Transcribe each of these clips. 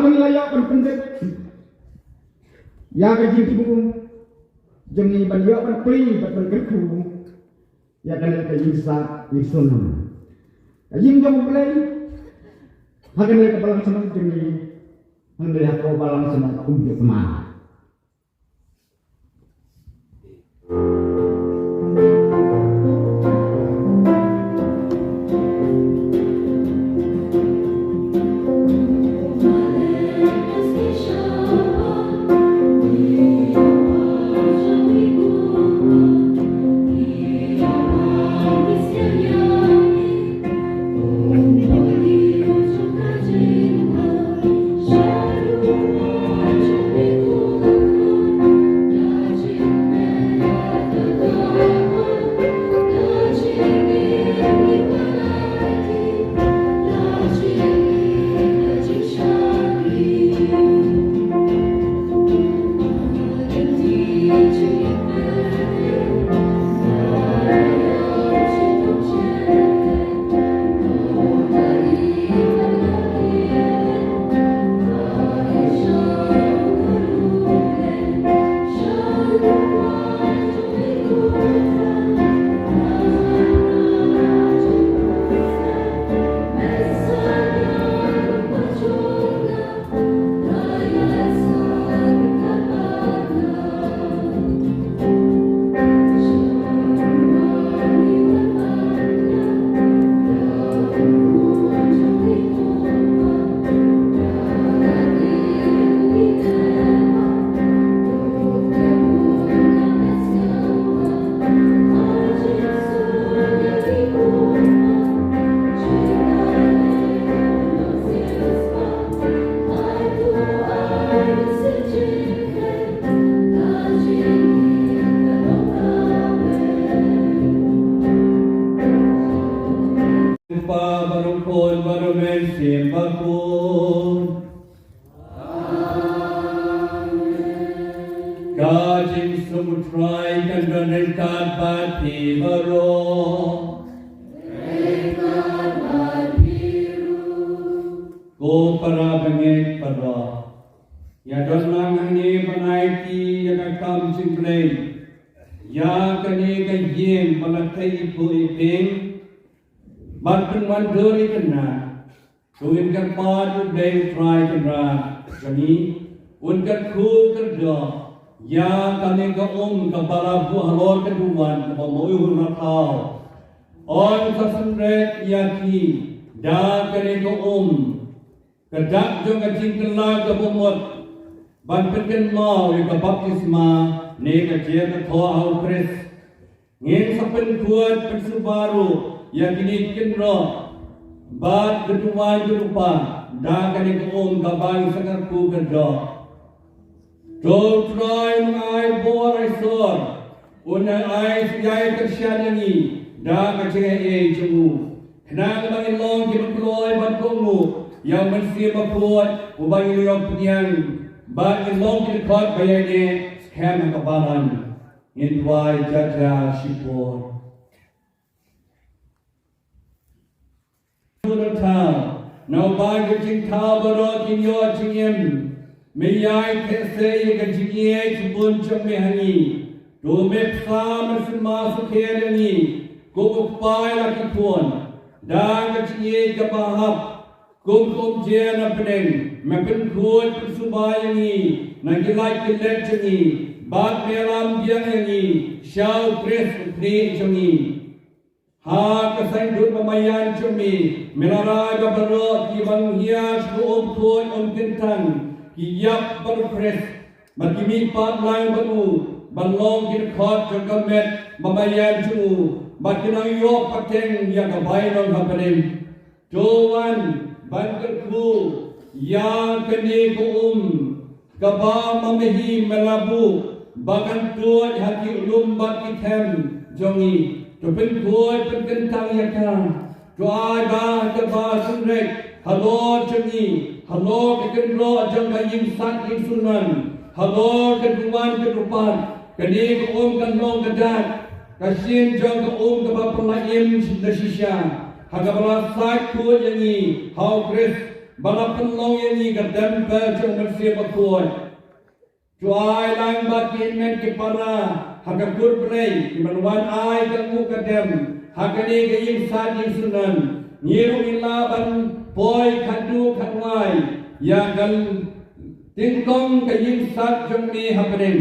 mengilayak penpendet. Ya ke Jingkyrkhu. Jemi banyak penpli Jingkyrkhu. Ya kan ke Yisa Yisun. Jing jom play. Hakan ke balang senang jemi. Hendak aku balang senang Umñiuh Tmar. Celebratory kan menengkan pati baru. Ko para bengek para. Ya don lang ni panaiki ya kan kam simplay. Ya kani kan yen palakai ibu iping. Batun mandori kena. Tuin kan padu day try kena. Kani unkan kru kerja. Ya kami ke kepala halor keduan ke Umñiuh nakau. On sasendret yaki da kami ke kedak jong ke Jingkyrkhu ke bumut ban peken mau ke baptisma ne ke je ke thoa hau kris ngin sapen kuat persubaru yakini kenro bat keduan jerupa da kami ke kabang sangarku kerja. Don't try my boy I saw. Una I siyay kasyadani da kacay jemu. Kenang bang long kimaploy batkomu yang mesti maploy ubang yung punyang bang long kimaploy bayane scam kabalan intway jaja shipor. Town now bang Jingkyrkhu baro kinyo jingem. Meyai kese yang jingye kebun cemehani, do mepsa mersema sukherani, ko upai laki pun, dah kejingye kebahap, kum jena peneng, mepen kuat persubayani, nagilai kilet jengi, bat melam biangani, syau kres ukni jengi. Ha kasai dut mamayan jemi, melarai babaro kibang hias ko kuat kentang. Kiyap berpres, magimi pat lang banu, balong kirkot jangkamet, mamayan jungu, makinang yok pateng yang kabay ng kapanim. Jowan, Jingkyrkhu, yang kini ko kaba mamahi melabu, bagan tuat hati ulumbat item, jongi, tupin kuat penkentang yakang, tuai bah kaba sunrek, halo jongi, halo kekenro jangka yim sat yim sunan. Halo keduan kedupan. Kini ke kan long kedat. Kasin jangka kebapala yim sisya. Hagabala sat kuat yangi. Hau kris balap penlong ini ke tempel jom bersih berkuat. Cuai lang bat kimen ke para hakan kurbrei di manuan ai ke muka dem hakan ni ke yim sad yim sunan nyiru ilaban poi kadu kanwai yang gal tingkong ke yim sad jom ni happening.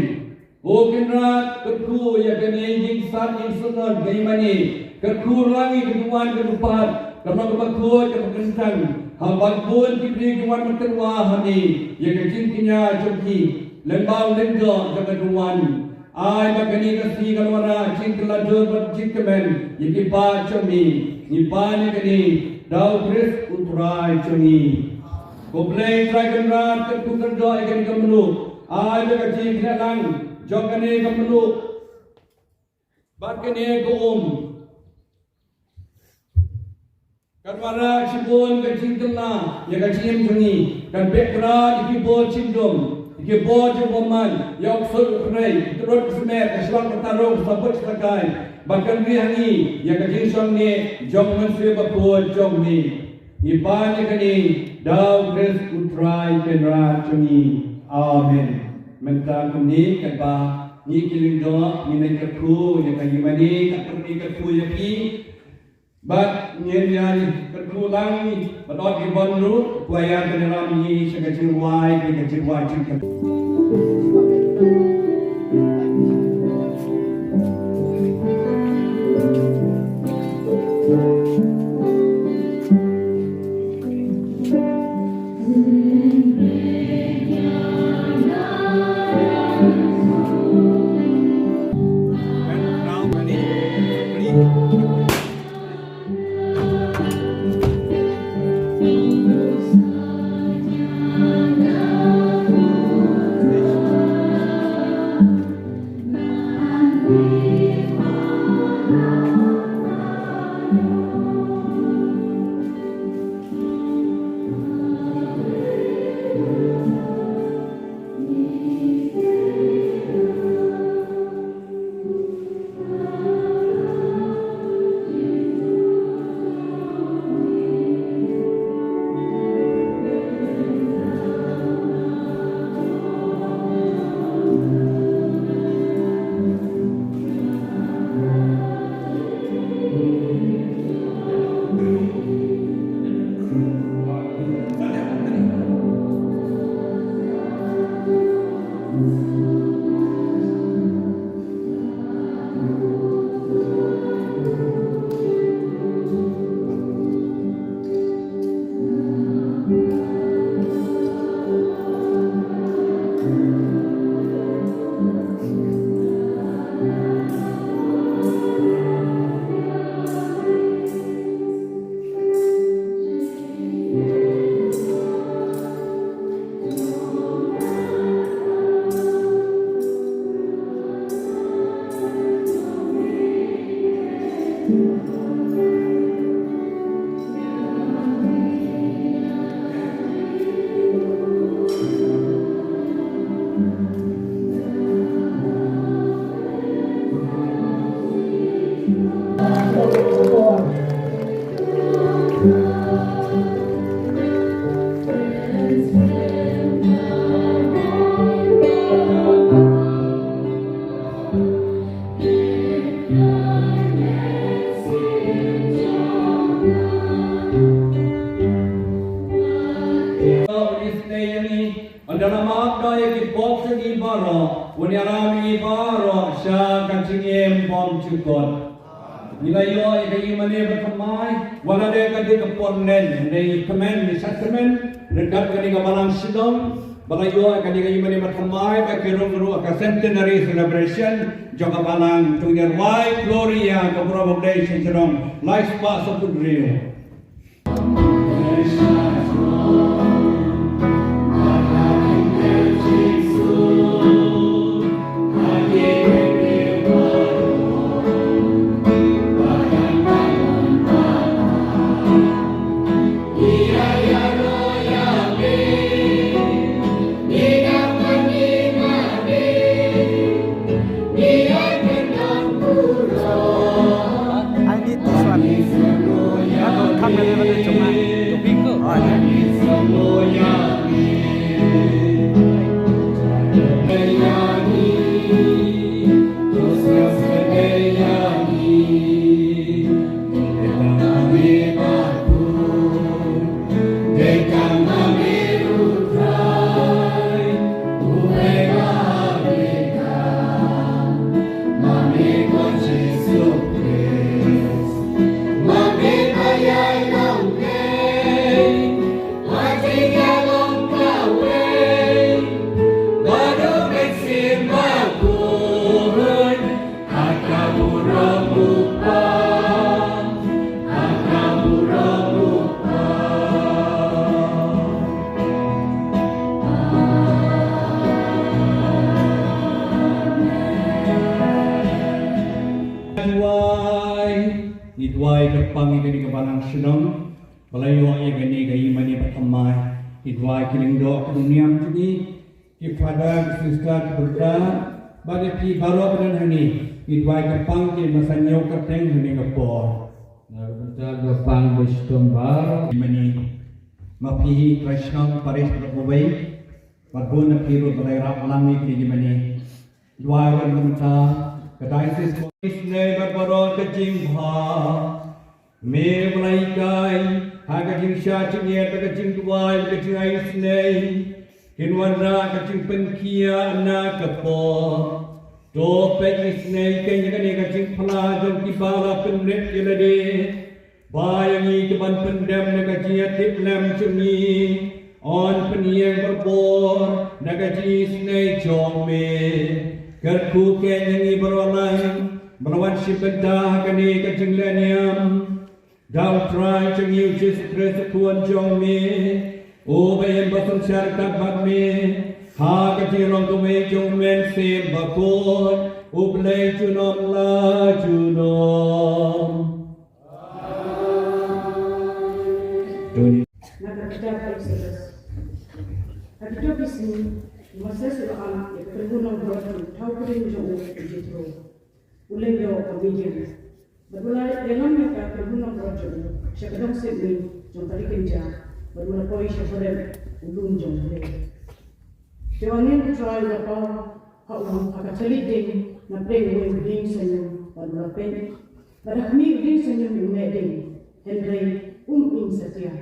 O kinrat kerku ya ke ni yim sad yim sunan ke imani kerku langi keduan kedupat kerana kebakuat ke kentang hambat pun diberi kewan menterwah hani ya ke cintinya joki lembau lenggo ke keduan ai bakani kasi kalwara Jingkyrkhu Jingkman yikipa chomi nipani kani dau kris utrai chomi koplei dragon rat kerku kerdo ikan kemelu ai bakati khalang jokane kemelu bakane ko Kadwara cibun ke Jingkyrkhu ya ke cim jengi dan bekra ikibo cindom ikibo joman yok sul krai terus semer kesuang pertarung sabut sakai bahkan bihangi ya ke jinsong ni jong mensi bapuan jong ni ipani kani dau kris utrai kenra jengi amen mentang kuni kata ni kiling doa ni Jingkyrkhu ya ke Ingmane kat Jingkyrkhu ya ki Bat nyen kedulang badot di bonru kuaya kedalam ni sekecil wai Jingkyrkhu. dalam apa yang dipot segi baro, unyarami baro, sya kancingem pom cukot. Nilai yo yang Ingmane bertemai, wala dia kadi keponen, dari kemen di settlement, dekat kadi kebalang sidong, balai yo kadi Ingmane bertemai, kakirung ru ke centenary celebration, joka balang tungir white gloria ke probably sincerong, life pass of the real. I need this one. idwai kapang igani kabalang shinong balayo igani ga Ingmane ba Thymmai idwai kilingdo kuniam tuni ki father sister berda bade pi baro badan hani idwai kapang ki masanyo kateng hani kapor Nagpunta gapang Bistong Baro Ingmane mapihi Krishna Parish berkubai Parbun na piro balay rap lang ni Ingmane dwai kan menta kadaisis isne barbaro ka jingha me balai kai haga jingsha chinget ka jingwai ka jingai isne kinwara ka jingpen kia na kapo do pe isne kai ka ne ka jingpala jom ki bala penret yelade bayangi ke ban pendam na ka jia tip lam chungi on peniang berbor nagaji snei chong me kerku ke nyanyi berolai melawan si benda kani ke jenglaniam dau try chungi Jesus Christ kuan chong me o bayan basung syarikat bat me ha ke jirong tu me chong men sem bakor o blai chunom la chunom Doni Kita bisni masa sudah ya perguna berlaku tahu kering jauh jitro uleng jauh kebijian bermula dalam mereka perguna berlaku syakadam sedih jauh tadi kerja bermula koi syakadam ulung jauh leh jawangin try apa hau akan celik ding nak bring ding senyum bermula pen pada kami ding senyum umeding Henry ing setia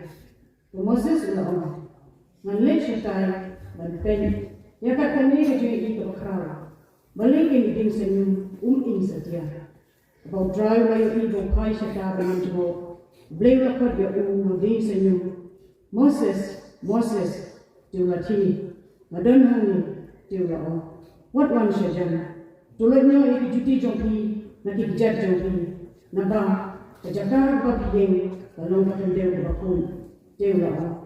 masa sudah Manlek syaitan berpen, ya kata ni kejui itu berkerau. Balik ini ding senyum ing setia. About drive layu ibu kai syaitan bermanjung. Beli lakukan dia ding senyum. Moses, diulati. Madan hangi diulau. What one syaitan? Tulanya ini juti jompi, nanti kejar jompi. Nabah kejakar babi kalau makan dia berapun diulau.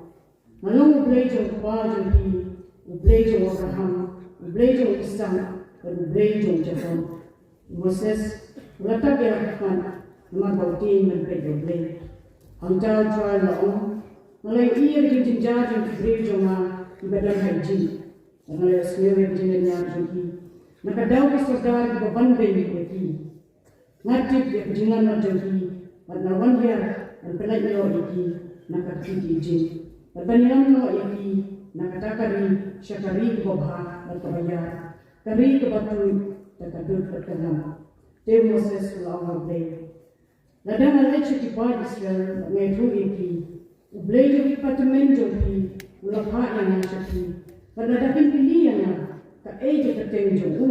Malong ublay jong pa jong hi, ublay jong Abraham, ublay jong Isang, dan ublay jong Jacob. Moses, ulatag yakan, naman bautin man pe ublay. Ang tao try laong, malay iya jong jinjar jong ublay jong ha, ibadan haji. Ang malay asmewe jong niya jong hi. Nakadaw ka sadar di babanbay ni hi. Ngatip ya kejingan na jong hi, at nawan hiya, ang pelay niyo hi, nakatiti jing. Berbandingan no ini nakatagari syakari kebabha berkebayar kari kebatu terkadut berkenam Dev Moses ulang ublay ladang alai cetipai Israel ngaitu ini ublay jadi departemen jopi ulang hak yang syaki pada dakin pilihan ka eje terteng jomu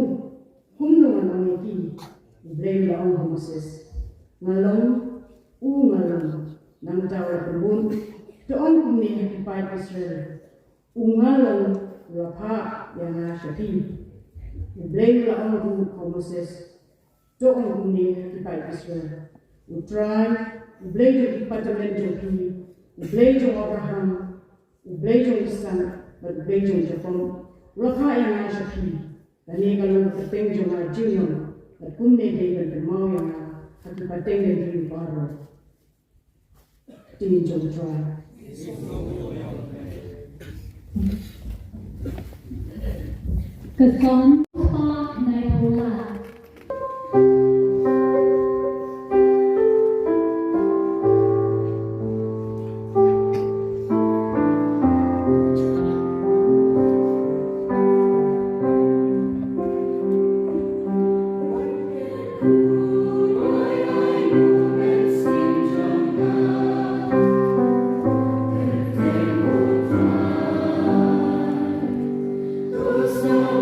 humnungan ang ini ublay ulang Moses ngalong nang tawa pembun Doon kami hikipay Israel, ungalang lapa yang syaki. Ublay laang ko Moses, doon kami hikipay Israel. Utray, ublay yung ipatamen joki, ublay yung Abraham, ublay yung Isang, at ublay yung Jacob. Lapa yang syaki, dani kalong kateng yung jinong, at kumne kayo bermau yang hakipateng yung baro. Tingin yung try. Keson Pak Naipula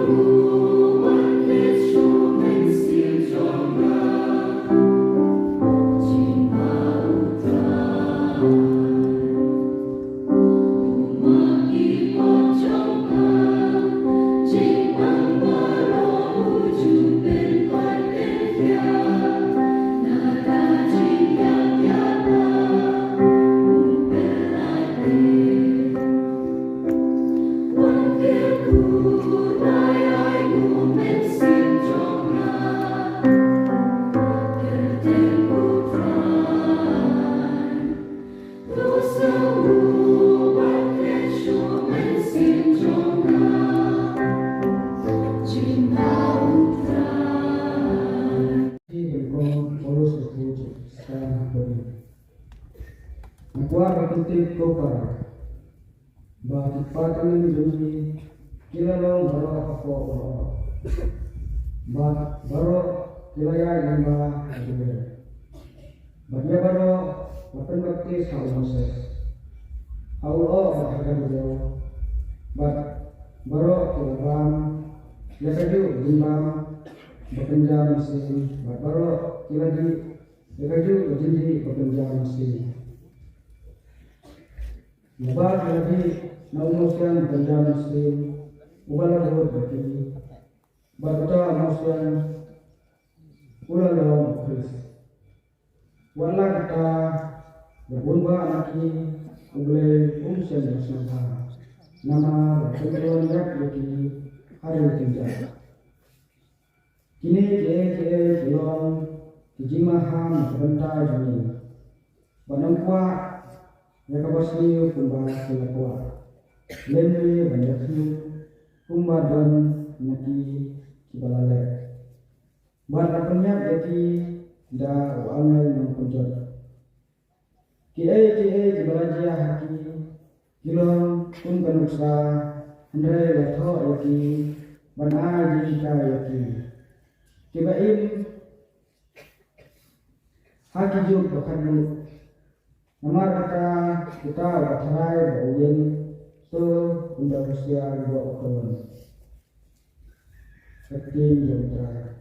Oh Putih Kopar Bagi Patan Jumbi Kilalong Baro Ako Baro Kilaya Yamba Bagya Baro Mapan Bakti Sao Moses Haulo Baghagan Bro Baro Kilaram Yakaju Jimbam Bekerja mesin Baro Kiladi Yakaju Jindi Bekerja mesin Ubah lagi naumuskan bekerja mesin Ubah lalu berkini Bata naumuskan Ulah lalu beris Wala kita Berbunba anaki Uble umsian bersama Nama berkentuan yak lagi Hari tinggal Kini ke belum Kijimaham sebentar juni Banamkwa Yakabasni kumba kilakwa Lembe banyaknya Kumba dan naki kibalale Barapannya yaki Da wa'amel ng punjot Kiai kibalajia haki Kilong kumbanuksa Andre latho yaki Banai jika yaki Kibaim Haki juk bakanu Nama kata kita batharai bauin So unda usia dua oktober Sekin yang terakhir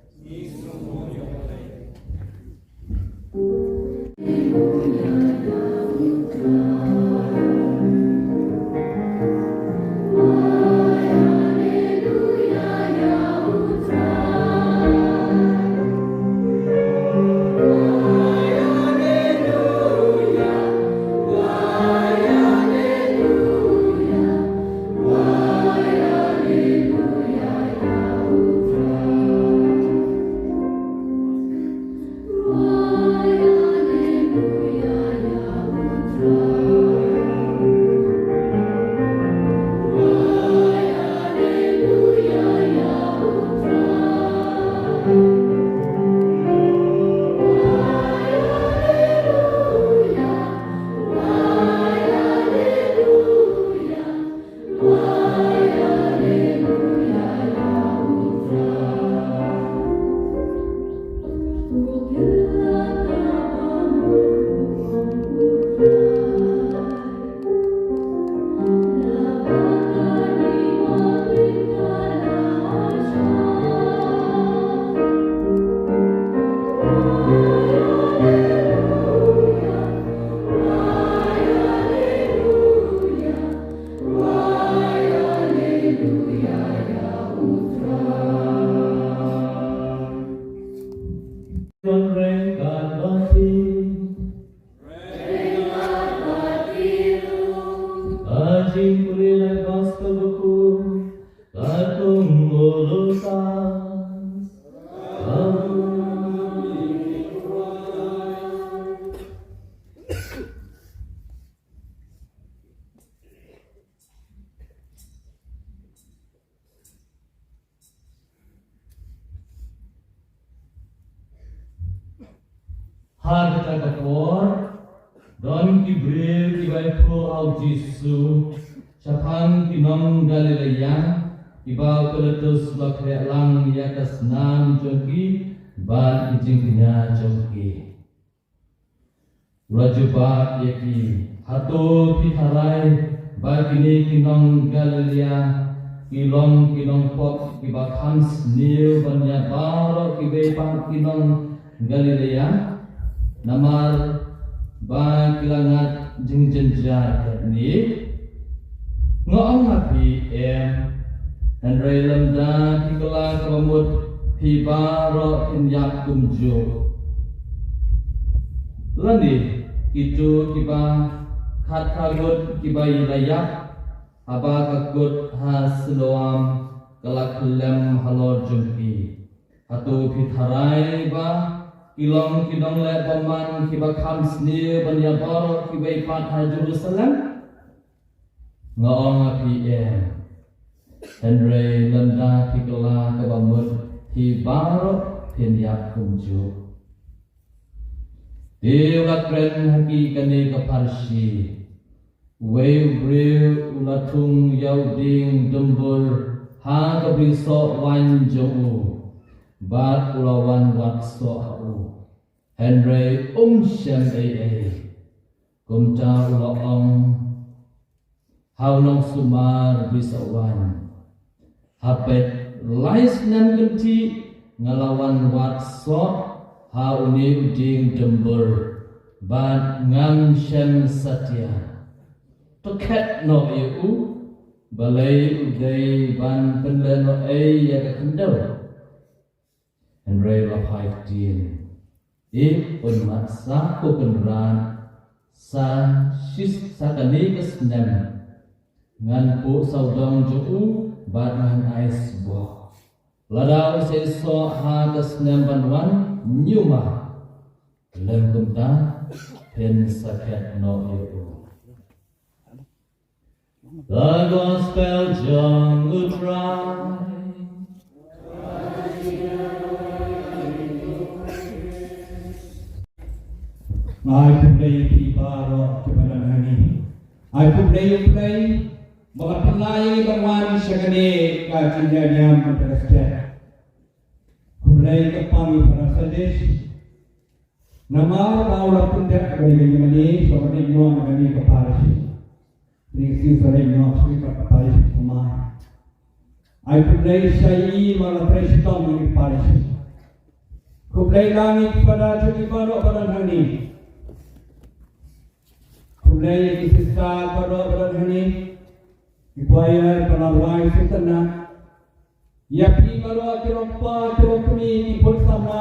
Har kita kakor Don kibril kibai pro au Jisu Syafan kinong Galilea Ibau keletus bakre lang yakas nan jongki Ban ijingnya jongki Rajubat yaki Hato pitharai Bagini kinong Galilea Kilong kinong pot kibakans nil banyabaro kibai pang kinong Galilea Namar ba kilangat jingjenja ni ngong hapi dan relam da kikala kamut hibaro inyak kumjo lani itu kiba khat kagut kibai layak aba kagut hasloam kalak lem halor jumpi hatu pitharai ba Kilong kidong le paman kiba khams ni banya baro kiba ipat ha Jerusalem ngong PM Henry landa kikala kabamut hi baro pinyak kumju Dewat kren haki kane ka Parish Wei bril ulatung yau ding dembur ha kabri so wan jongu bat ulawan wat so hau Henry shem kumta ulaong hau nong sumar bisawan hapet lais nan genti ngalawan wat so hau ni uding dembur bat ngam shem satya Toket no iu balai udai ban penlen no ya kendau Henry lapai tin pun maksa ko penran sa sis sakani kesnem ngan pu saudong juu bat ngan ais bo ladau se so ha kesnem banwan nyuma lengkum ta pen saket no iu The gospel jong utrai I pray pibaro kebadan hani. I pray bahwa pelai berwan syakane kajidaniam menterasnya. Pray kepami para sadesh. Nama baula pundak kepada Ingmane sebagai nyong kami ke Parish. Ini sebagai nyong sebagai Parish Tmar. I pray syai malah preston di Parish. Pray langit pada cuci baru pada hani. Pray kisah pada hani. Ipaya penawai setana. Yapi baru akhirompa akhirompi ipun sama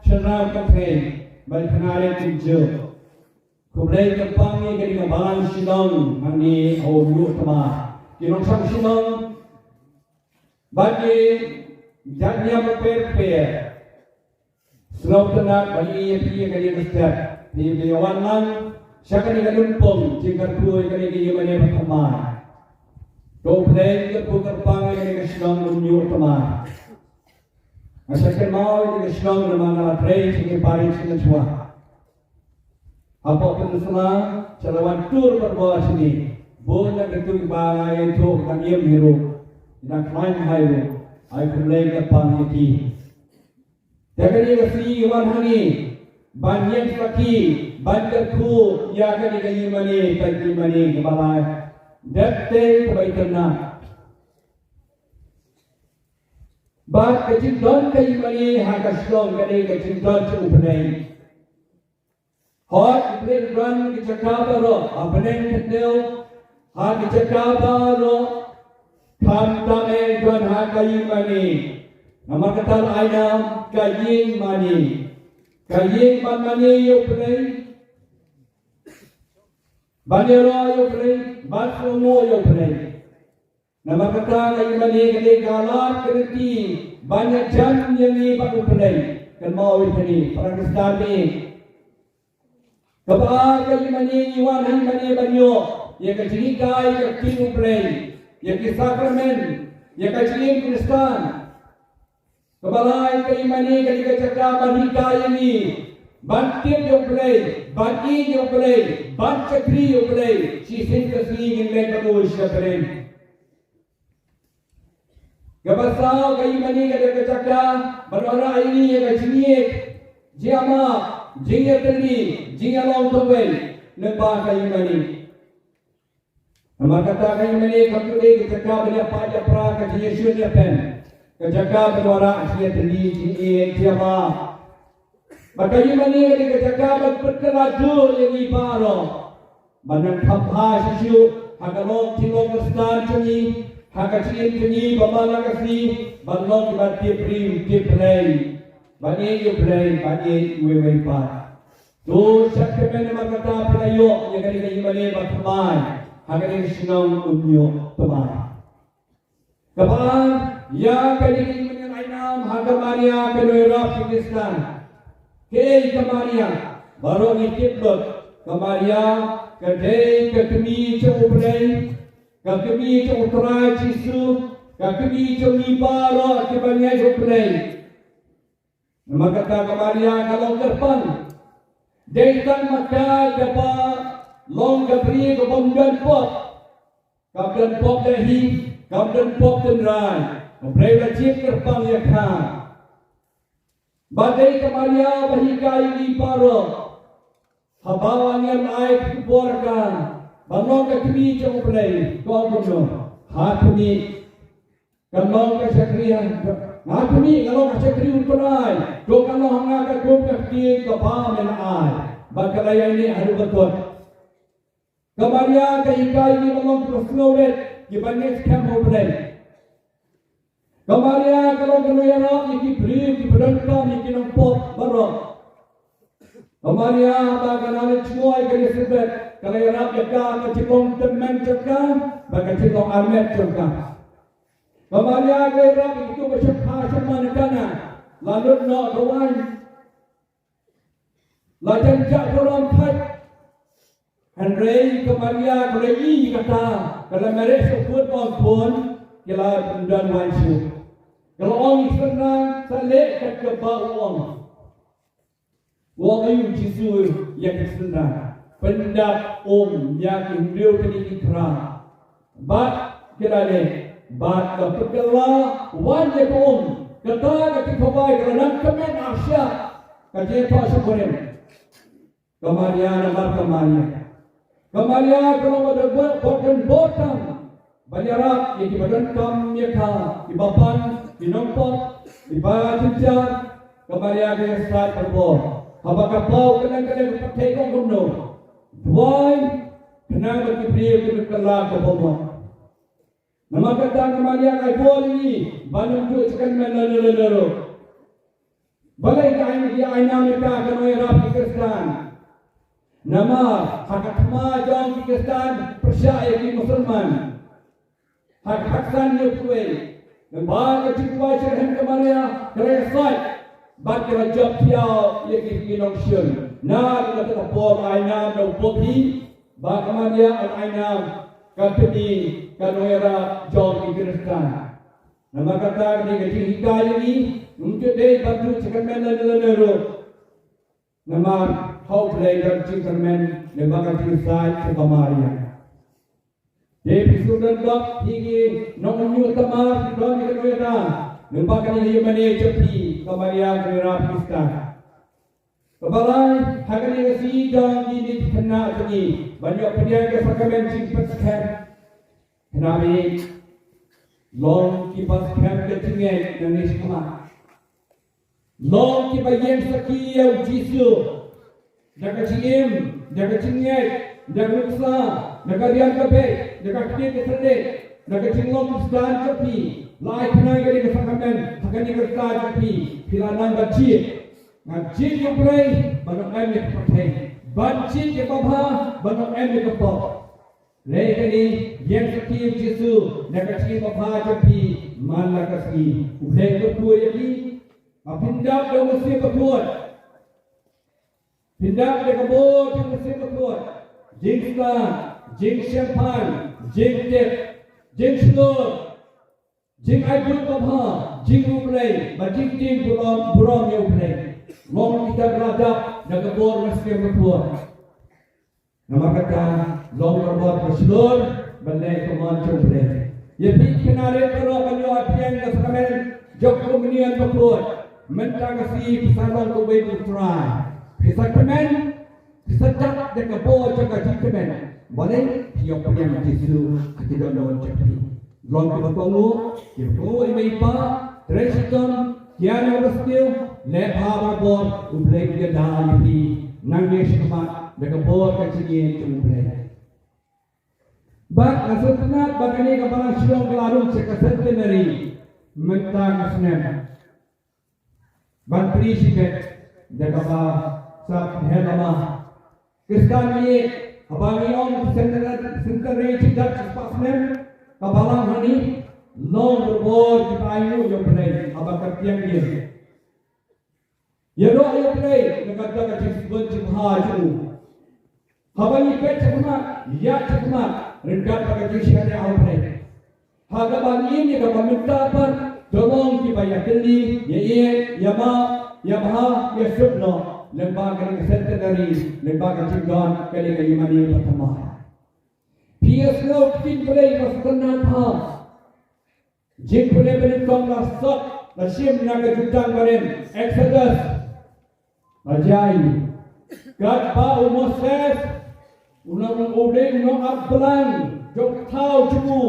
syarab kafe. Balkanare tinjo. Kublai kepangi kali kebalan silong mani Umñiuh Tmar. Kinong sang silong bagi jadinya berper. Slow tenak bagi ia kali kesat. Di wanan syakani kalumpong Jingkyrkhu kali Ingmane Tmar. Kublai kepangi kali silong Umñiuh Tmar. Asalkan mau di Islam nama Parish ini Parish ini semua. Apa Pynursla celawan tur berbawah sini. Boleh ketuk bahaya itu kami biru. Tidak main hayu. Aku lagi pangiki. Jangan dia sini wan hani. Banyak lagi. Jingkyrkhu ya kan dia Ingmane kebalai. Dete kebaikan. But kecindon Ingmane hakaslong kali kecindon cuupenai. Hot play run kecakabaro apeneng kendel ha kecakabaro kamtame don Ingmane. Nama katal ainam Ingmane. Ingmane yupenai. Banero yupenai, basmo yupenai. Nama kata Ingmane kali galat kerti banyak jam yang ni baru pelai kalau ini para Kristen ni kepada Ingmane iwan Ingmane banyo yang kecilikai kecil pelai yang sakramen yang kecil Kristen kepada Ingmane kali kecakap banika ini bantir yang pelai bagi yang pelai bancakri yang pelai sisin kesini ingin baru syakren Gabasau Ingmane kada kecaka berora ini yang kecil jiama jingkyrkhu jingalong towel lemba Ingmane. Nama kata Ingmane kapure kecaka benda pada pra ke Yesus dia pen kecaka berora dia tadi jiama maka Ingmane kada kecaka berkelaju yang ibaro banan khapha sisu hagalong tilong Kristen cumi Hakacin kini bamala kasi balong bati prim play bani you play bani we pa to sakmen magata playo yang kali Ingmane Tmar hagarin sinong Umñiuh Tmar kapan ya kali Ingmane ainam hagamaria kenoirap Pakistan ke kamaria baru ngitiplot kamaria kadai kakmi choplay Kami itu utara Jisu, kami itu ibaro akibatnya joplay. Nama kata kemaria kalau terpan, daitan maka dapat long ka pri ka bom dan pop ka dan pop dahi ka dan pop dan rai breva chip terpang ya kha badai kamaria bahikai di paro habawan yang ai keluarga banong ka kini jong play ko kono hatni kanong ka sakrian hatni kanong ka sakri unturai do kanong nga ka ko ka ba men ai bakalaya ini haru betul kamaria ka ikai ni banong ka slowet ki banes kam play kamaria kalau ya rak ki bri ki berangkam ki nang pop barok kamaria ba kanale chuai ka disebut kalau ya rak ka ka cikong temen caka ba ka cikong amet caka kamaria ka rak itu bersakha sama kana lalu no kawan lajan jak koram phat Henry kamaria kolei kata kalau mereka sebut pun kila dan wansu. Kalau orang senang, selek kat bawang. Wang ayu jisu yang senang. Pendap yang hindu kini ikra. Bat kira ni, bat kepekala wan je kata kati kabai kerana kemen Asia. Kati apa syukurin. Kemaria nama kemaria. Kemaria kalau ada buat botang. Banyarak yang diberangkam mereka di bapan, di nombor, di baca, kembali ke start berbor. Apakah bau kadang-kadang pakai kono? Buai kena beri kekelah ke bawah. Nama kata kembali ke bol ini, banyak tu sekan menelalu. Balai kain dia aina mereka kena erap Pakistan. Nama hak Tmar jom Pakistan percaya di Musliman. Hak-haksan yang kuih dan banyak cikgu syarhan kemaria keresat bat kira job tiaw yang kinong syun na kita terpor ainam dan popi bat kemaria al-ainam katuni kanoera job Pakistan nama kata ni gaji hikay ini untuk day bantu cekamen dan nama how play dan cekamen dan bakal selesai kemaria Episode dok hingga Umñiuh Tmar don dikena lembaga Ingmane cepi kemaria kerana Pakistan. Kebalai hakani si dong ini kena ini banyak peniaga sakamen Jingkyrkhu kenapa long kipas camp ketinggian dan istimewa long kipayen sekian jisu jaga cingim jaga cingit jaga ruksa jaga rian kabe jaga kini kesede jaga cingom sedang cepi lai kena gadi kesakamen hakani kerja cepi filanan gaji ngaji yang play banyak em yang pakai banci yang babha banyak em yang kepop lei kini yang sekian jisu jaga cingim babha cepi malah kasi ulai kedua jadi pindah ke musim berkuat pindah ke kebun ke musim berkuat Jingkyrkhu, Jingkyrkhu, Jingkyrkhu, Jingkyrkhu, Jingkyrkhu, Jingkyrkhu, buram yang play. Long kita beradab dan kebun musim berkuat. Nama kata long berbuat berseluruh balai kemancung play. Ia kena rekor banyak apian kesalahan jok komunian berkuat. Mentang kasi kisaran to way to try. Kisahkan kisah dekat bawah jaga Jingkyrkhu. Boleh tiap yang jisu kita don cepi. Long kita tunggu, kita imaipa, tresion, kian berskill, lepa berbor, ublek dia dah di nangis kemat dekat bawah kecilnya cumplek. Bak asal bagani kapalan siang kelarung Celebratory mentang senem. Ban Parish dekat sab helama. Kristan ni abang yang senternya tidak sepasnem kapalan hani long berbor di Pynursla yang play abang kertiang dia. Ya doa yang play dekat dekat disebut Tmar tu. Abang ikat cekmat, ya cekmat. Rendah pada kisah yang awal. Hagapan ini kalau minta tolong dibayar beli, ya ma, ya subno. lembaga Celebratory, lembaga Jingkyrkhu, kali Ingmane Tmar. Pynursla tin play masukna pa. Jingkyrkhu benukong nasot, nasim na kejutang baren Exodus. Ajai. God ba Moses, unang udeng no ablang, jok tau jemu.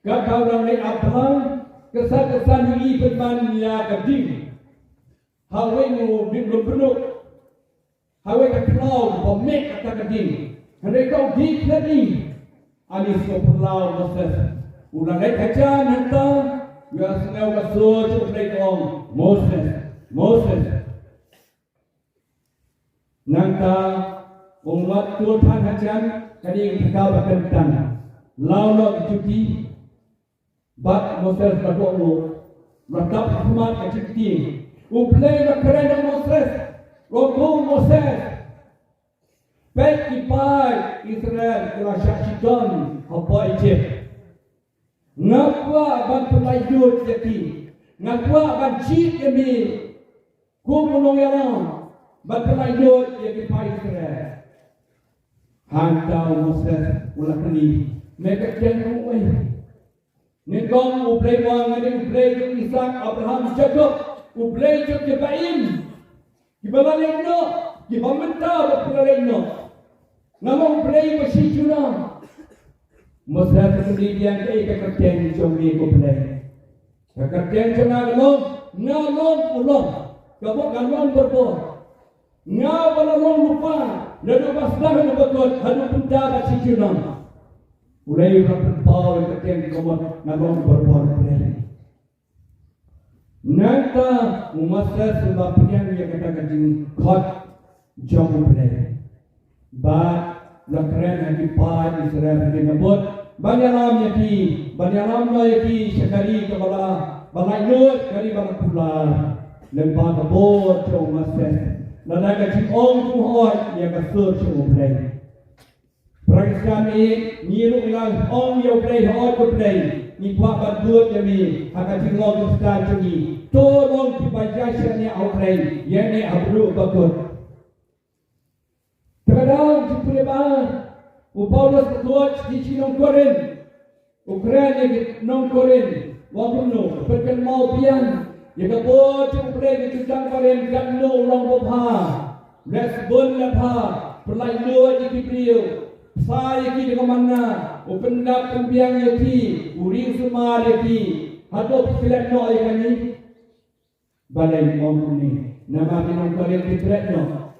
God kau nang le ablang, kesan-kesan ini berman ya keding. Hawe mu benuk, hawe ketlau pemek kata keding. Hendak kau di keding, anis kau pelau Moses. Unang le kajian hantar, ya senau kasut jok le kong Moses. Nangka umat Tuhan hajan kini kau berkentang lalu cuti bat Moses berdoa ratap umat cuti uplay berkeren Moses rogo Moses baik kipai Israel telah syahidan apa Egypt ngapa ban pelayut jadi ngapa ban cik demi kumunong yang berpelayut yang dipakai Israel. Hantau Moses ulah kini. Mereka jangan uai. Nikong ublay wang ada ublay ke Ishak, Abraham, Jacob, ublay ke Ibrahim. Kibalaleng no, kibamenta berpelaleng no. Nama ublay masih cuna. Moses kemudian ke kerjaan jombi ublay. Kerjaan cuna ngalon ulong. Kamu ngalon berbuat. Ngau balong lupa, lalu paslah lalu betul, lalu benda basi junam. Ulai rapat bau yang kemudian ngalong berbuat boleh. Nanti Moses sebab yang dia katakan kot jom boleh. Ba lakren yang dipakai Israel di nabut, banyak ram yaki sekali kepala balai lut kali balai pular, lempar kebor jom Moses. Nada kecil orang tuhan yang kasut cukup play. Praktiskan ini nyiru ulang orang yang play hot ke play. Ni buat bantuan kami akan tinggal di sekitar ini. Tolong dibaca ni outplay yang ni abru bagus. Terkadang jumpa bang, Paulus ketua di Cina Korin, Ukraina non Korin, waktu nu perken mau pian. Jika bos cumplay ke cutang kalian kan no orang bapa, resbon lepa, perlayu di kipriu, saya ki dengan mana, upenda pembiang yaki, uri semua yaki, atau filet no ayat ni, balai orang ni, nama minum kalian kipret no,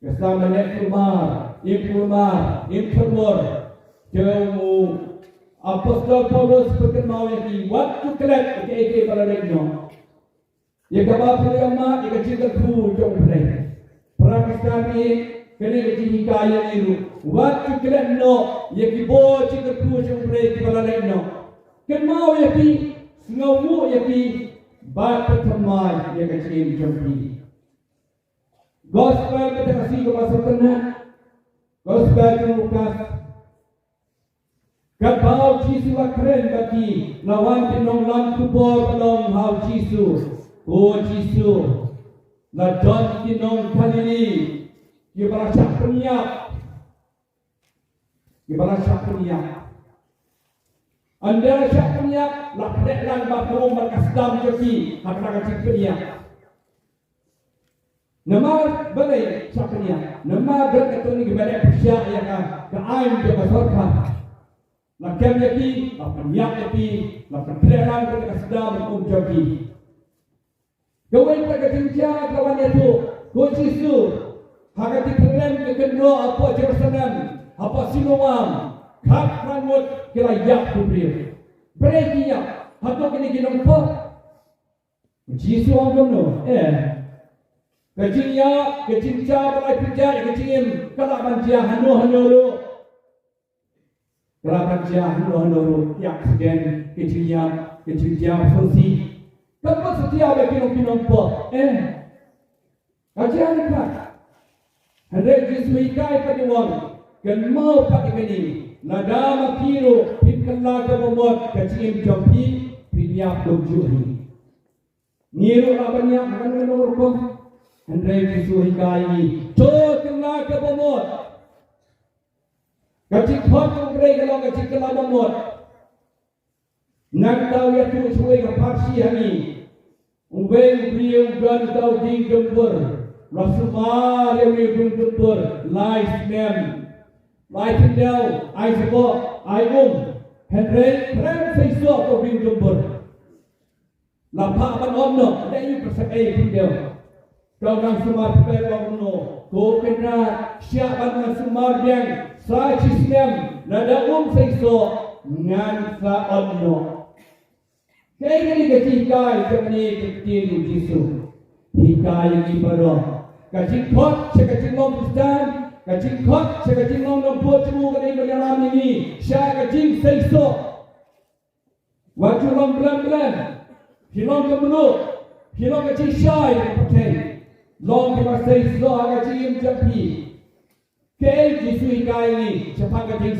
kesama nek Tmar, Tmar, jauh apostol Paulus berkenal yaki, waktu kelet ke balai no. Ia kapal pertama ia Jingkyrkhu jom play. Perang kami kini Jingkyrkhu itu. Waktu kalian no ia kibo Jingkyrkhu jom play di balai no. Kenau ia ki ngawu ia ki bat Tmar ia kecil jom play. Gospel kita kasih kepada tenang. Gospel Lukas. Kapal Yesus keren bagi lawan penong lam kubur penong hau Yesus. Oh Yesus, la don kinong kanini, kita rasa penyak. Anda rasa penyak, la pedang bapu berkasdam jadi, akan kacik penyak. Nama balai rasa penyak, nama berkatuni kepada persyak yang keaim dia bersorka. La kem jadi, la penyak jadi, la pedang berkasdam jadi. Kawan perkatakan kawan itu, Tuhan Yesus, hanya dikeren kekeno apa Jerusalem, apa Siloam, kat rambut kira yak kubrir, berekia, atau kini kita nampak, Yesus orang no, kecil balai kerja, kecil kalau banjir hanu, yak sekian kecil fungsi. Kenapa setiap ada pinong-pinong kajian dekat. Hendak disemikai pada orang. Kenapa pada ini. Nada makiro. Pitkanlah ke bomot. Kecil jompi. Piniap dojuri. Niru lah banyak. Mana nomor kau. Andrei Yesus hikai to kena ke bomot. Kacik pot Andrei kalau kacik kena bomot. Nak tahu ya tu suai ke Parsi hani. Ubeng beliau dan tahu Jingkyrkhu. Rasulullah yang Jingkyrkhu live mem. Live tindau ai sebab ai Andrei pernah saya suap ke Jingkyrkhu. Lapak menolong ada ini persakai tindau. Kau nang semar pelong no, kau kena siapa nang semar yang saya sistem nada seiso ngan sa onno. Kaya ni ketika kami kecil Yesus, hikai ni baru. Kecil kot, kecil long Kristen, kecil kot, kecil long buat cemu kini berjalan ini. Saya kecil seiso, waktu long belan, hilong kemenuk, hilong kecil syai pakai. Long kita seiso agak cium japi. Kau Yesus hikai ni cepat kecil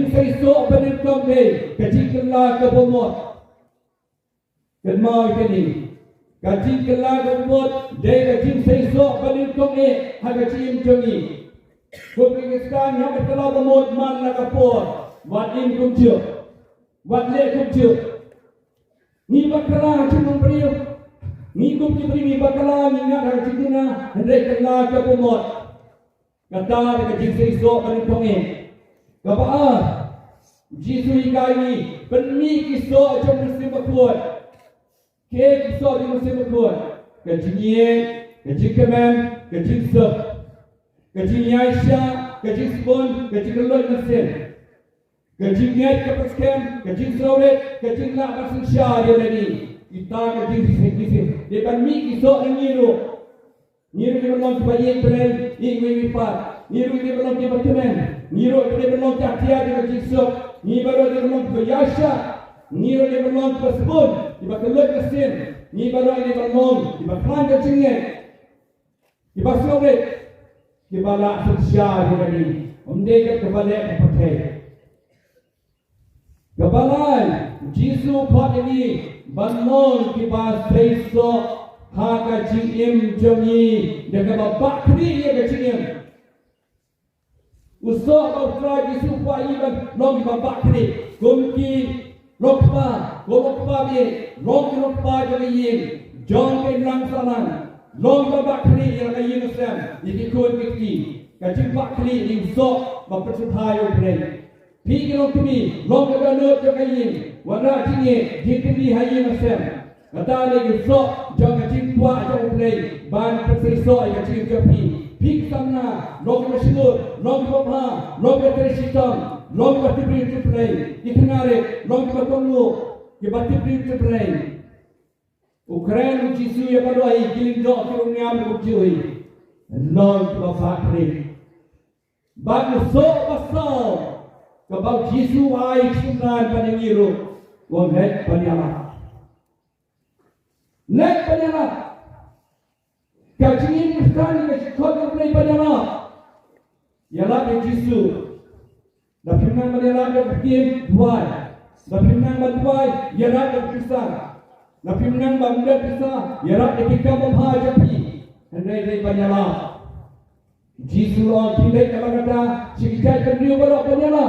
seiso benar kami kecil kelar ke bomot. Kenal ini kecil kelar ke bomot dia kecil seiso benar kami agak cium jangi. Kau Pakistan yang kelar bomot mana kapor, watin kumcu, watle kumcu. Ni bakal cuma beriu. Ni kum diberi bakalan ingat hari cina hendai kena ke pomot. Kata dekat jingkei sok penipongin. Kapaan? Jisu ikai ni penmi kisok jom mesti berkuat. Ke kisok jom mesti berkuat. Kejinyen, kejingkemen, kejingsep, kejinyaisya, kejingsepun, kejingkelot mesin. Kejingyat kepaskem, kejingsrawet, kejinglak pasensya dia tadi. Kita kecil sedikit. Dia kan mik isok ngiru. Ngiru dia belum sebaik berai. Ingmane lipat. Ngiru dia belum dia berteman. Ngiru dia belum cakia dia kecil sok. Ngiru dia belum berjasa. Ngiru dia belum bersebut. Dia berkelut mesin. Ngiru dia belum. Dia berkelan kecilnya. Dia bersulit. Dia balak sosial dia tadi. Dia kebalik pakai. Kebalan. Jisu pot ini. Bangun kita seiso haka jingim jongi dengan bapak kiri ya jingim. Usok kau Yesus pai ban long bapak kiri. Gumki lokpa be lokpa jingim. Jong ke lang salan. Long bapak kiri yang kayu Islam. Iki kun kiki. Kajing bapak kiri di usok bapak sepayo beri. Pi long kami long keganut jingim. Warna tinggi, jingkiri hayi masam. Kata lagi sok, jangan jingkwa jangan play. Ban persisok yang jingkapi. Pik sana, long bersilut, long berpah, long berterisitam, long bertibri to play. Ikanare, long bertemu, bertibri to play. Ukraine Jisu yang baru ahi giling dok turunnya berkucui. Long berpakri. Ban sok pasal. Kebab Jisu ahi sungan pada ngiru. Wong lek panyala. Lek panyala. Kacingin sekali kau play panyala. Ialah Yesu. Dapat nang panyala berkin dua. Dapat nang berduai ialah berpisah. Dapat nang berpisah ialah ketika membaca pi. Hendai panyala. Yesu orang tidak kalau kata sikit kedua baru panyala.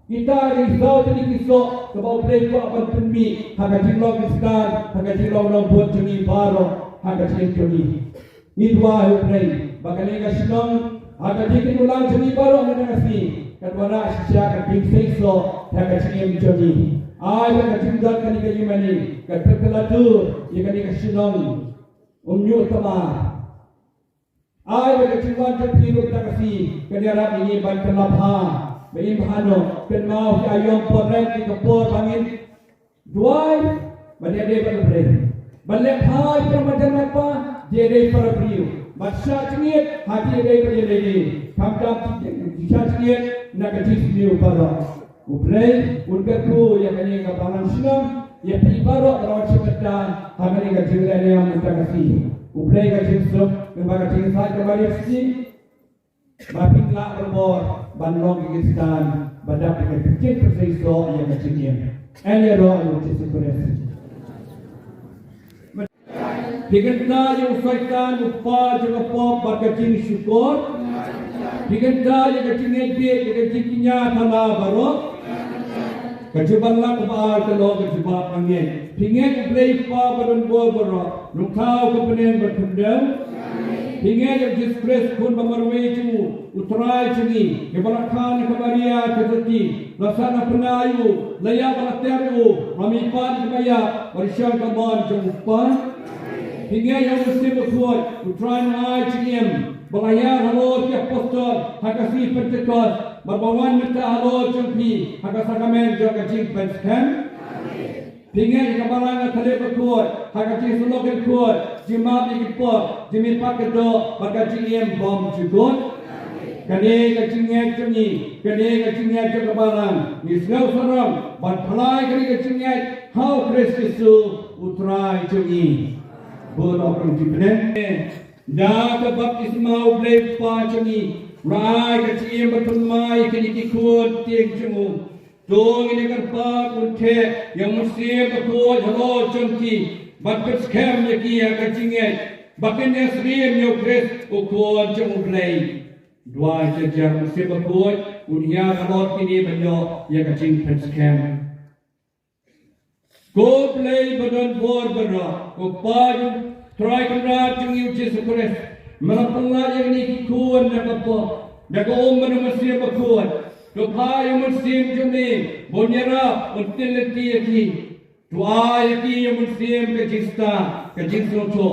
Kita risau jadi kisok kebau play ko akan penmi haga jinglong Kristen haga jinglong long buat jeni baru haga jeni ni dua play bakal ingat sinong haga jeni ulang jeni baru menangasi kedua nak sisa ke seiso haga jeni ai haga jinggal kan ke Ingmane ke Celebratory ye kan ke sinong Umñiuh Tmar ai haga jinggal kan ke menangasi kedua ini ban kelapha Ingmane kenal ayam poreng di kepor bangin duai balik dia balik balik hai macam apa dia dari para beliau masa cengit hati dia balik kamdam cengit nak kecil beliau para ublay Jingkyrkhu yang ini kapalan sinam yang baru lawan sebetan hari ini kecil yang mentakasi ublay kecil sok kembali kecil saja kembali sini makin lah berbor banlong Pakistan badak dengan kecil perseiso yang kecilnya. Ini roh Yesus Kristus. Piganta yung syaitan upa juga pop bakajing syukur. Piganta yung kajing edit kajing kinya thala barok. Kajubanlah kebaal kalau kejubak angin. Pingin play pa badan buah barok. Nukau kepenen berkendam. Pingin yang disgrace pun memerweju utrai cengi. Kebalakan kebaria terjadi. Lasana penayu. Layak balakteru. Ramipan kebaya. Bersyaw kemon jumpan. Hingga yang mesti berkuat utrai ngai cengim. Belayar halo tiap postor. Hakasi pentekot. Berbawan minta halo jumpi. Hakasakamen jaga jing penskan. Hingga yang kebalangan tadi berkuat. Hakasi solokan kuat. Jimab ikut pot. Jimit pakai do. Hakasi iem bom jugut. Kani kacingnya cengi. Kani kacingnya jaga barang. Nisgau sarang. Berpelai kani kacingnya. Hau Kristus utrai cengi. Berorang dipenen. Dah ke baptisma ublay pacangi. Rai ke ciem bertumai ke nikikut tiang cemu. Dong ini kerpa kunte yang mesti berkuat halo cengki. Bakat skem yaki yang kacingnya. Bakin esrim yukres ukuan cemu ublay. Dua jajar mesti berkuat. Unia halo kini banyak yang kacing penskem. Go play badan bor berak. Upaju try kenal Umñiuh Yesus Kristus. Merapallah yang ni kuat nak apa? Nak orang mesti berkuat. Doa yang mesti jumni. Bonyera until leti lagi. Doa yang mesti kecista, kecingsoto.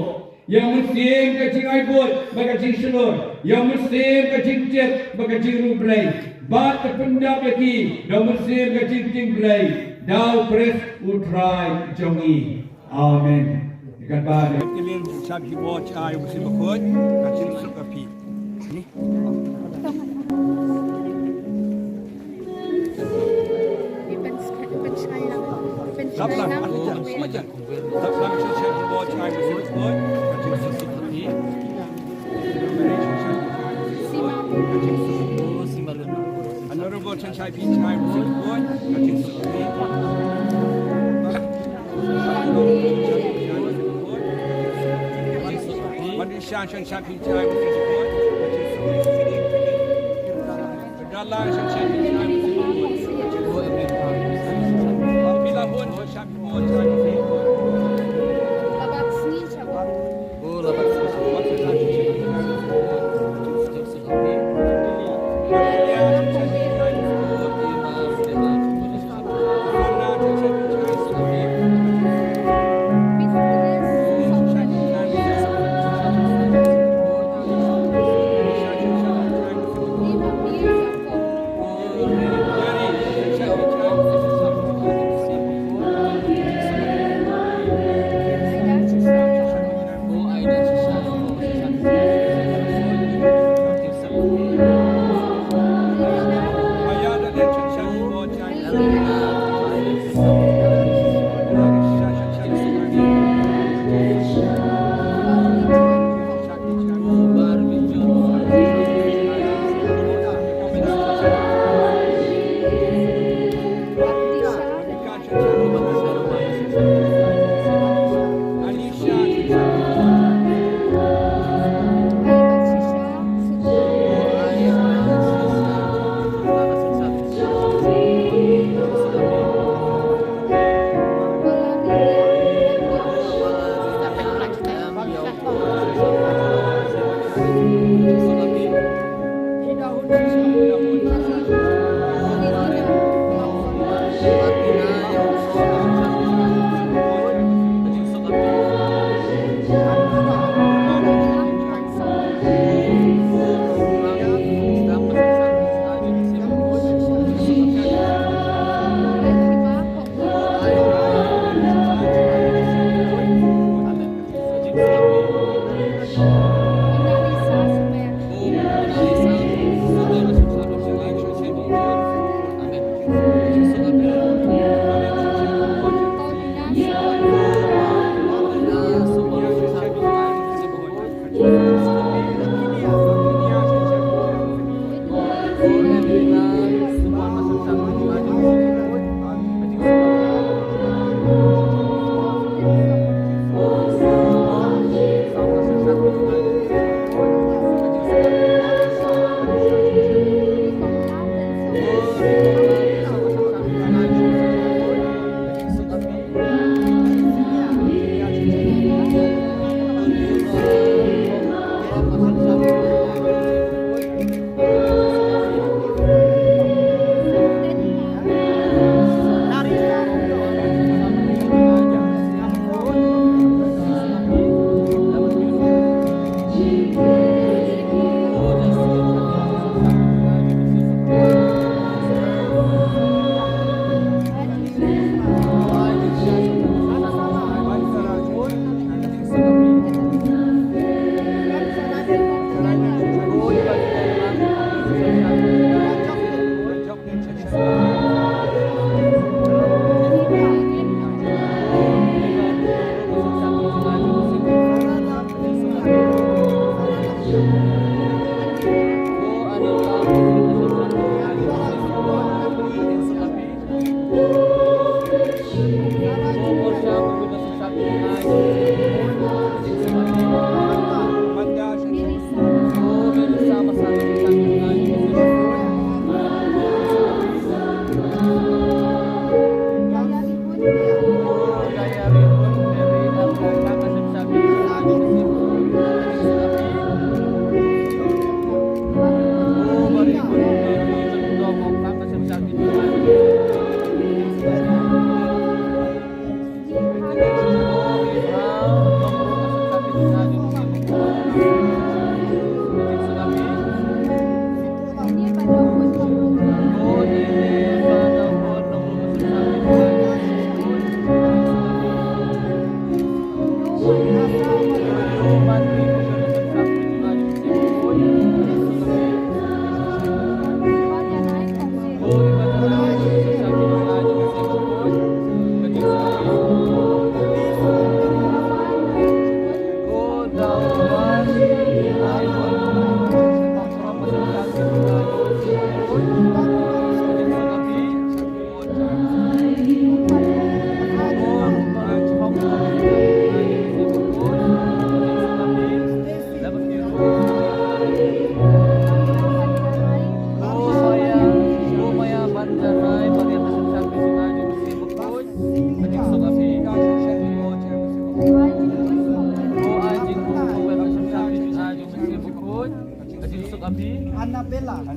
Yang mesti kecingaigut, kecing selur. Yang mesti kecingcet, kecing rublay. Bat pendap lagi. Yang mesti kecing tingblay. Dau Kris utrai jongi. Amen. Ikan pada. Ilin sabi watch ay mesti berkuat. Kacil suka pi. Ni. Sablan. Semacam. Sablan sabi watch ay mesti berkuat. Kacil suka pi. Another watch and sabi ay mesti berkuat. Kacil suka pi. Shan Shapi Time with his boy. Dalla Shapi Time with his boy. Bila pun Shapi boy time with his boy. Labat sini siapa? Oh, labat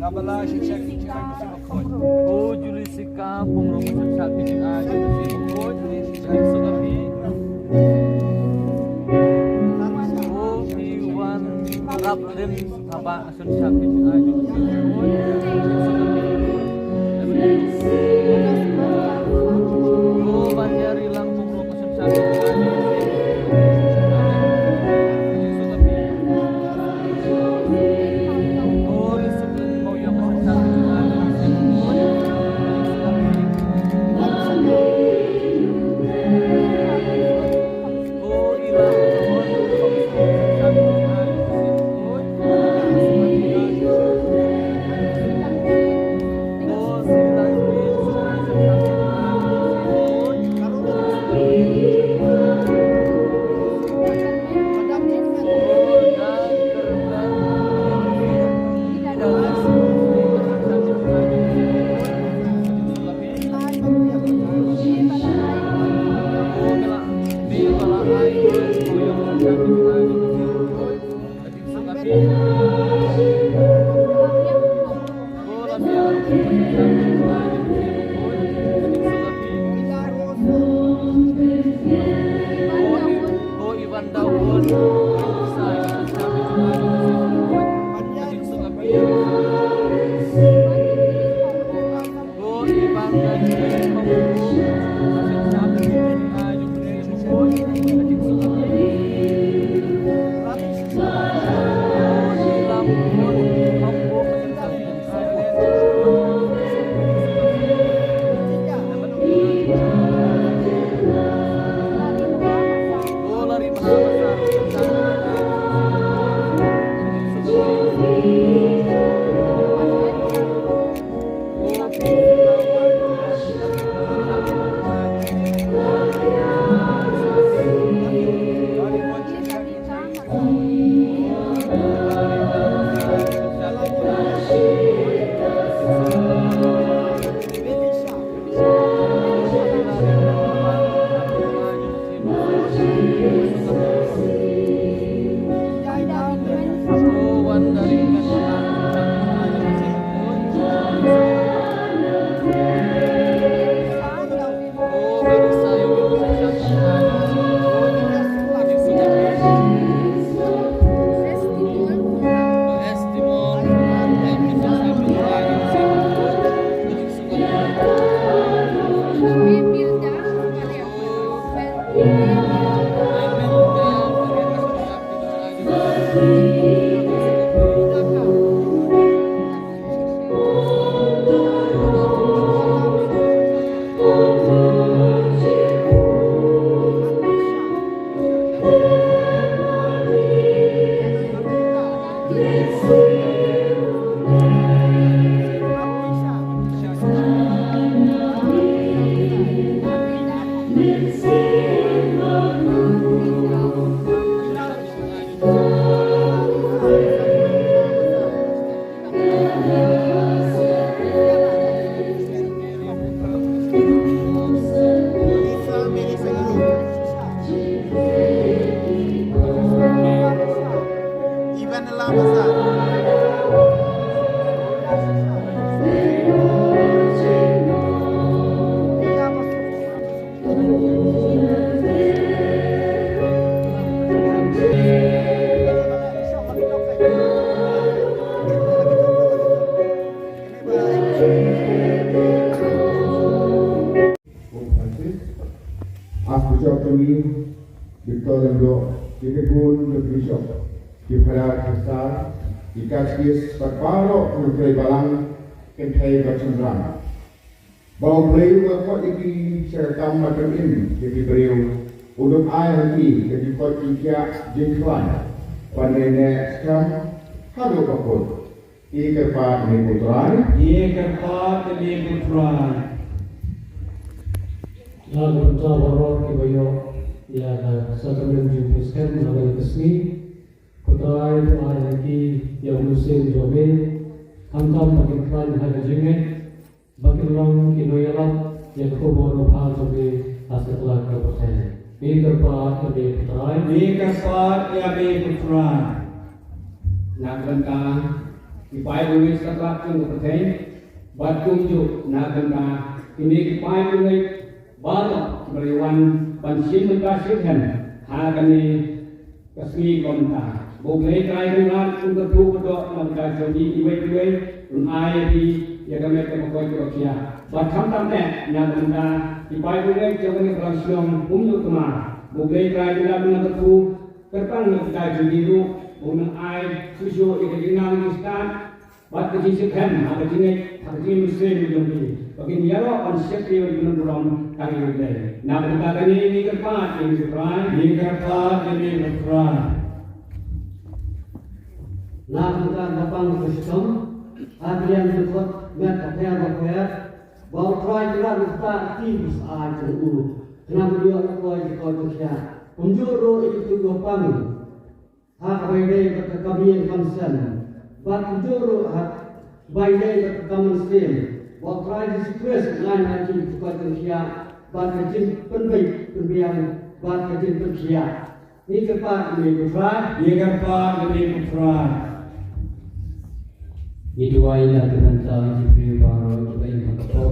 Kabala Shishak Shishak O Julisika Pumromo Shaki Ayu Sibukot Shishak Sugapi O Iwan Raplim Taba Asun Shaki Ayu Sibukot O Banyari Lang Pumromo Shaki Ayu Archbishop kami Victor Lendo Jingkyrkhu Bishop di Parish besar di Kaskis Perparo Nukrai Balang Kentai Bacundran Bau beliau waktu ini serta macam ini jadi beliau untuk air lagi jadi kot ikia Jingkyrkhu pandainya sekarang halu kaput Jingkyrkhu ni putran Lalu bertawarot kebayo ya satu menunjuk Kristen mengenai resmi kota itu ada lagi yang musim jobe hantam makin kran harga jenget makin long kinoyalat yang kubur upah jobe setelah kepercayaan Jingkyrkhu lebih putra Jingkyrkhu lebih putra nak bentang di pai duit saklat chung ko the bat chung ju na ganda ini di pai duit balok beriwan pansin mereka sirhen ha kani kasmi konta boglei kai dengan untuk tu kodok mereka jadi iwei un ai di ya kami ke koi ko kia bat tham tam ne na ganda di pai duit jangan kerasiong Umñiuh Tmar boglei kai dengan tu kerpan mereka jadi ru un ai susu ikinang istan bat ke sirhen ha ke muslim jadi bagi niaro on sekri dengan buram kami boleh. Nak berkata ini kerpat ini kerpat. Nak berkata lapang kesem, adrian berkot met kapel, bawa try juga kita aktif aja Kenapa dia kau kerja? Umjuro itu gopang. Hak bayi berkekabian konsen. Bat umjuro hak bayi berkekamuslim. Bawa try disipres lain lagi tukar kerja. Bat kerja penbaik penbiang. Bat kerja kerja. Ini kepat ini berfran. Ini dua ini akan tahu jika baru kita ingin berkata.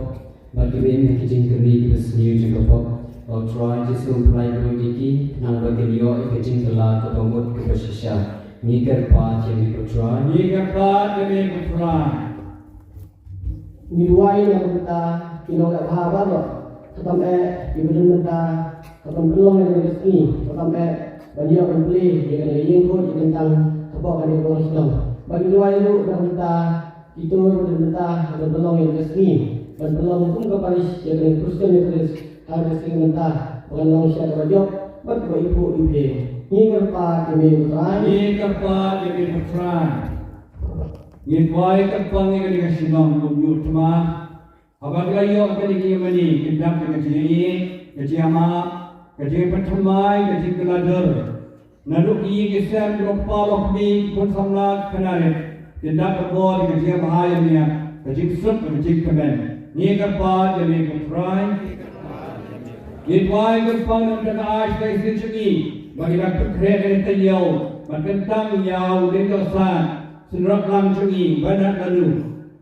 Bagi mereka Jingkyrkhu kita sendiri juga. Or try to supply Diki, Nanga Gilio, if it's in the lot of a wood Kupasha. Nigger part, and we could try. Niduai yang kita kinoga bahaba ketampe ibnu kita ketam belum yang rezeki ketampe bagi orang beli yang ada ingkut tentang kebok ada orang Islam bagi dua itu dan kita itu dan kita ada belum yang rezeki dan belum pun ke Parish yang ada Kristen yang harus kita bukan manusia terjauh bagi ibu ini kerpa demi putra Ingmane kapang ni kali kasinong Umñiuh Tmar. Abang layo kali Ingmane kita kecil ama kecil Thymmai kecil Celebratory. Naluk kisah berpalok ni pun samlat kenarit. Kita berbor kecil bahayanya kecil sup kecil kemen. Ni kapal jadi putra. Ingmane kapang ni Rev.Arch dari sini bagi nak kerja terjauh. Berkentang jauh di kawasan. Senrak lam cungi badan lalu.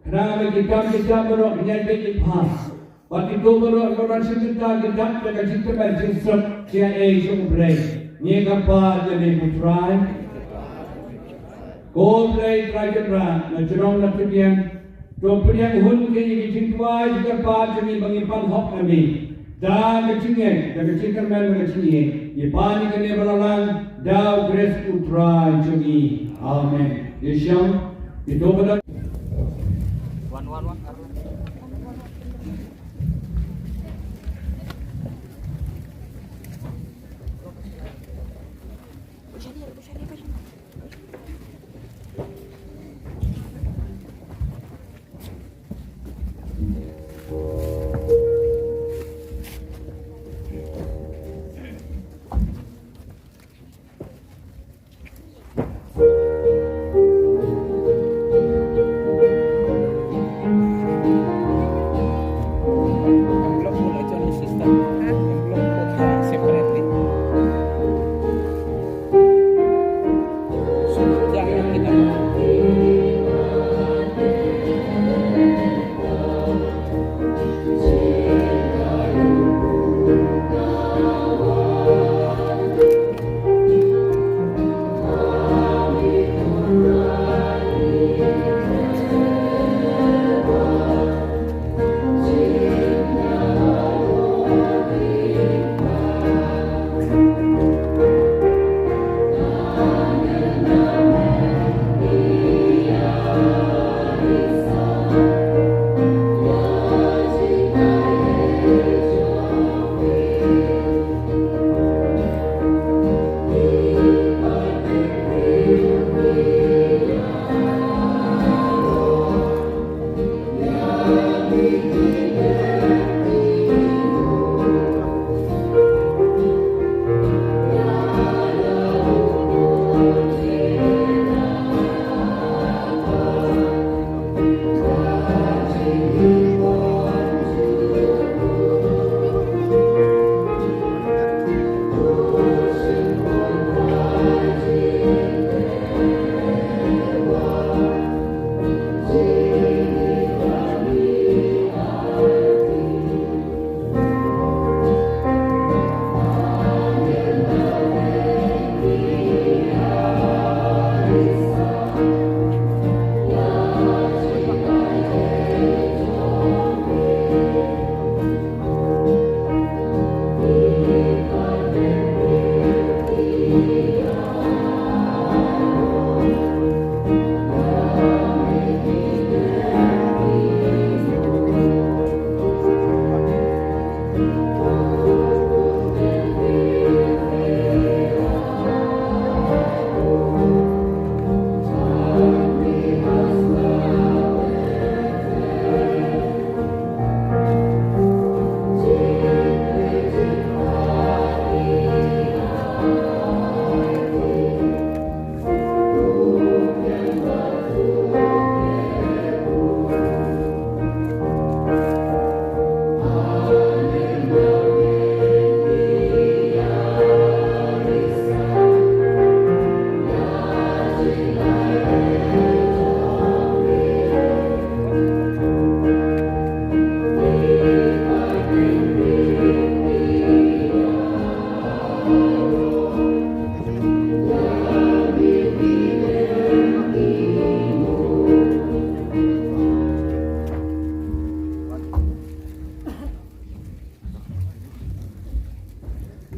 Kenapa kita berok menjadi pas. Waktu itu berok orang sekitar kita dengan cinta berjisap CIA sumber. Ni kapal jadi putra. Kau play kerajaan, nasional nasional. Dompetnya hun kini cinta juga kapal jadi bangipan hok kami. Dah kecingin, dah kecingkan mana kecingin. Ipan ini belalang, dah grace putra cungi. Amen. Yesyam itu pada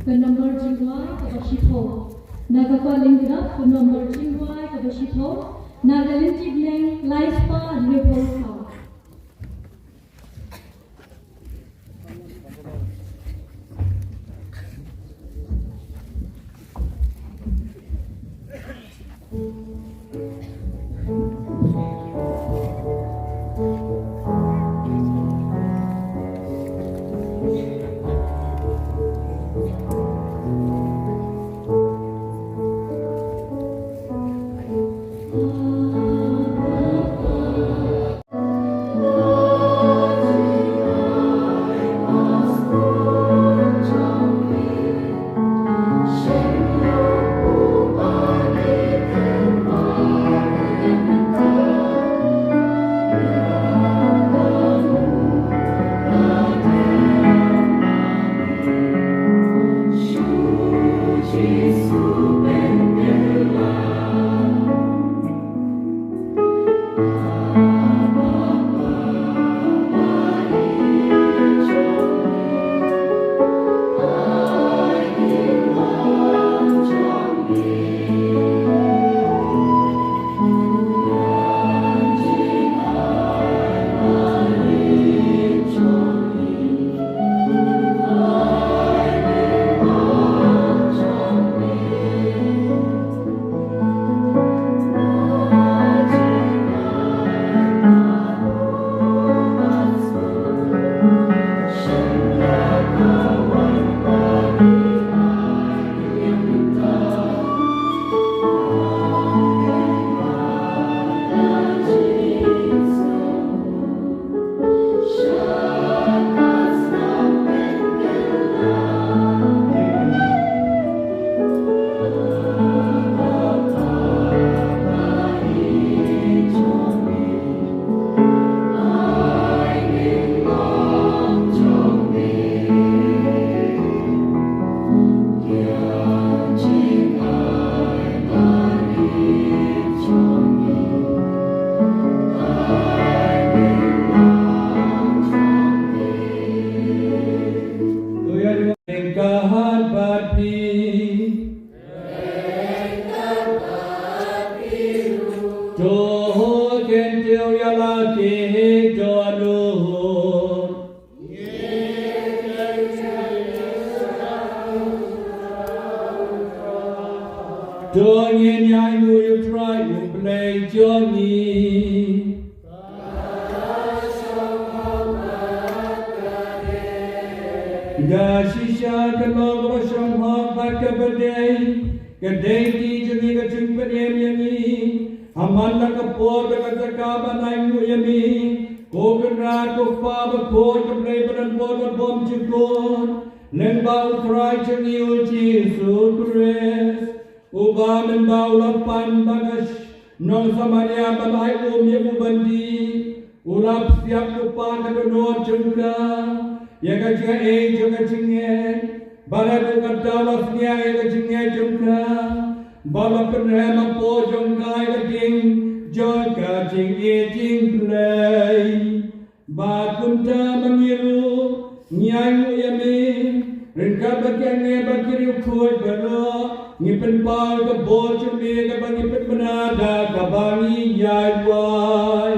nomor jingwai kabashito. Nagakwa linggraf nomor jingwai kabashito. Nagalintib neng laispa liupolka. Nong Samaria balai Umñiuh bandi ulap siap lupa kedua jengka ya kajeng juga jengeng balai bukan dalasnya ya kajengnya jengka balai penerima po jengka ya kajeng jengka jeng play bakunta mengiru nyanyi yamin ringka bagiannya bakiri ukoi belo ngipen pau ke bocor ni ke bagi pen menada ke bangi yai wai.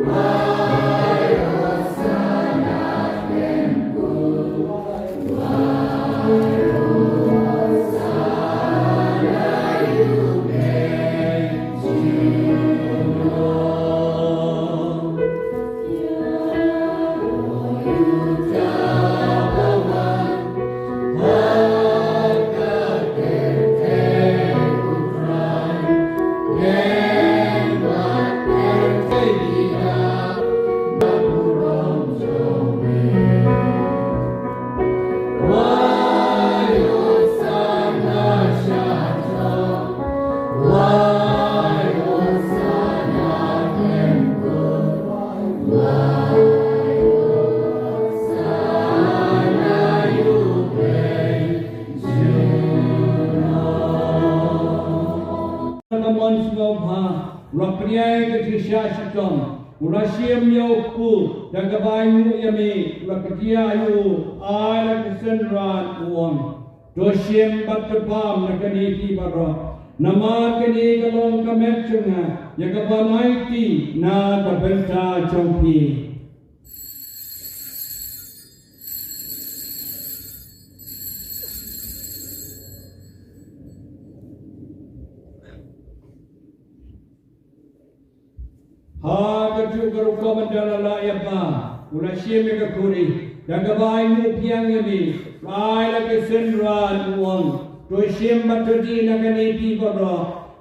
Bye. bon sngopha rapriai ke tisha shitom urashim yoku dagabai mu yami rakia yu ala kesenran uang doshim batpam nakani ti baro namar kani galong kamechunga yakabamaiti na kabenta chompi ha kaju garuka mandala la yapa urashim yakakuri dagabai mu piang yami raila kesenran uang doshim batodi nakani ti baro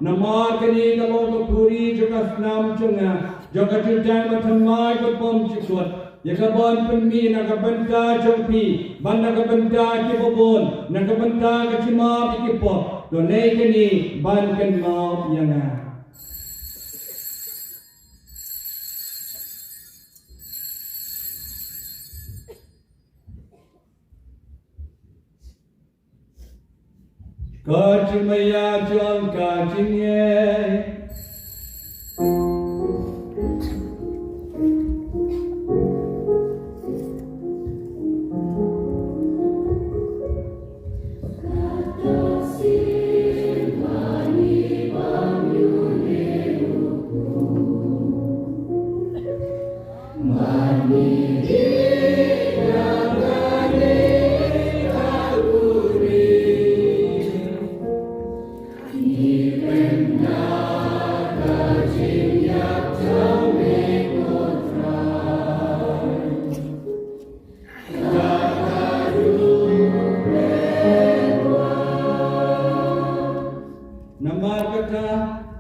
namar kani galong kapuri juga snam chunga juga chutan Tmar bom chikot yakabon penmi nakabenta chompi ban nakabenta kibobon nakabenta kachima pikipop donai kani ban kan mau yanga Kachimaya John Kachinye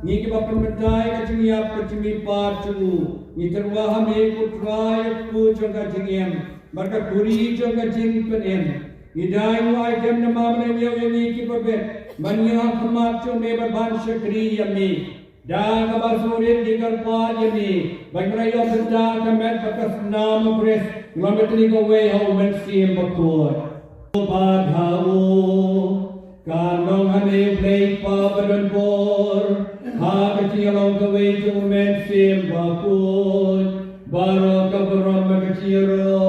Ni ke bapan medai ke cingiyap ke cingipar cungu ni terwah me kutrai ku jangka cingiyam marka kuri jangka cing penem ni dai wai jam nama me yo ni ki babet manya khamat chu me ban shakri yami da ka basure digar pa yami bagrai yo benda kamet bakas nam pres ngametni ko we ho men sim bakor badhao kanong ane play pa badon por ha kecil long kawe tu men sim bakun baro kabrom kecil ro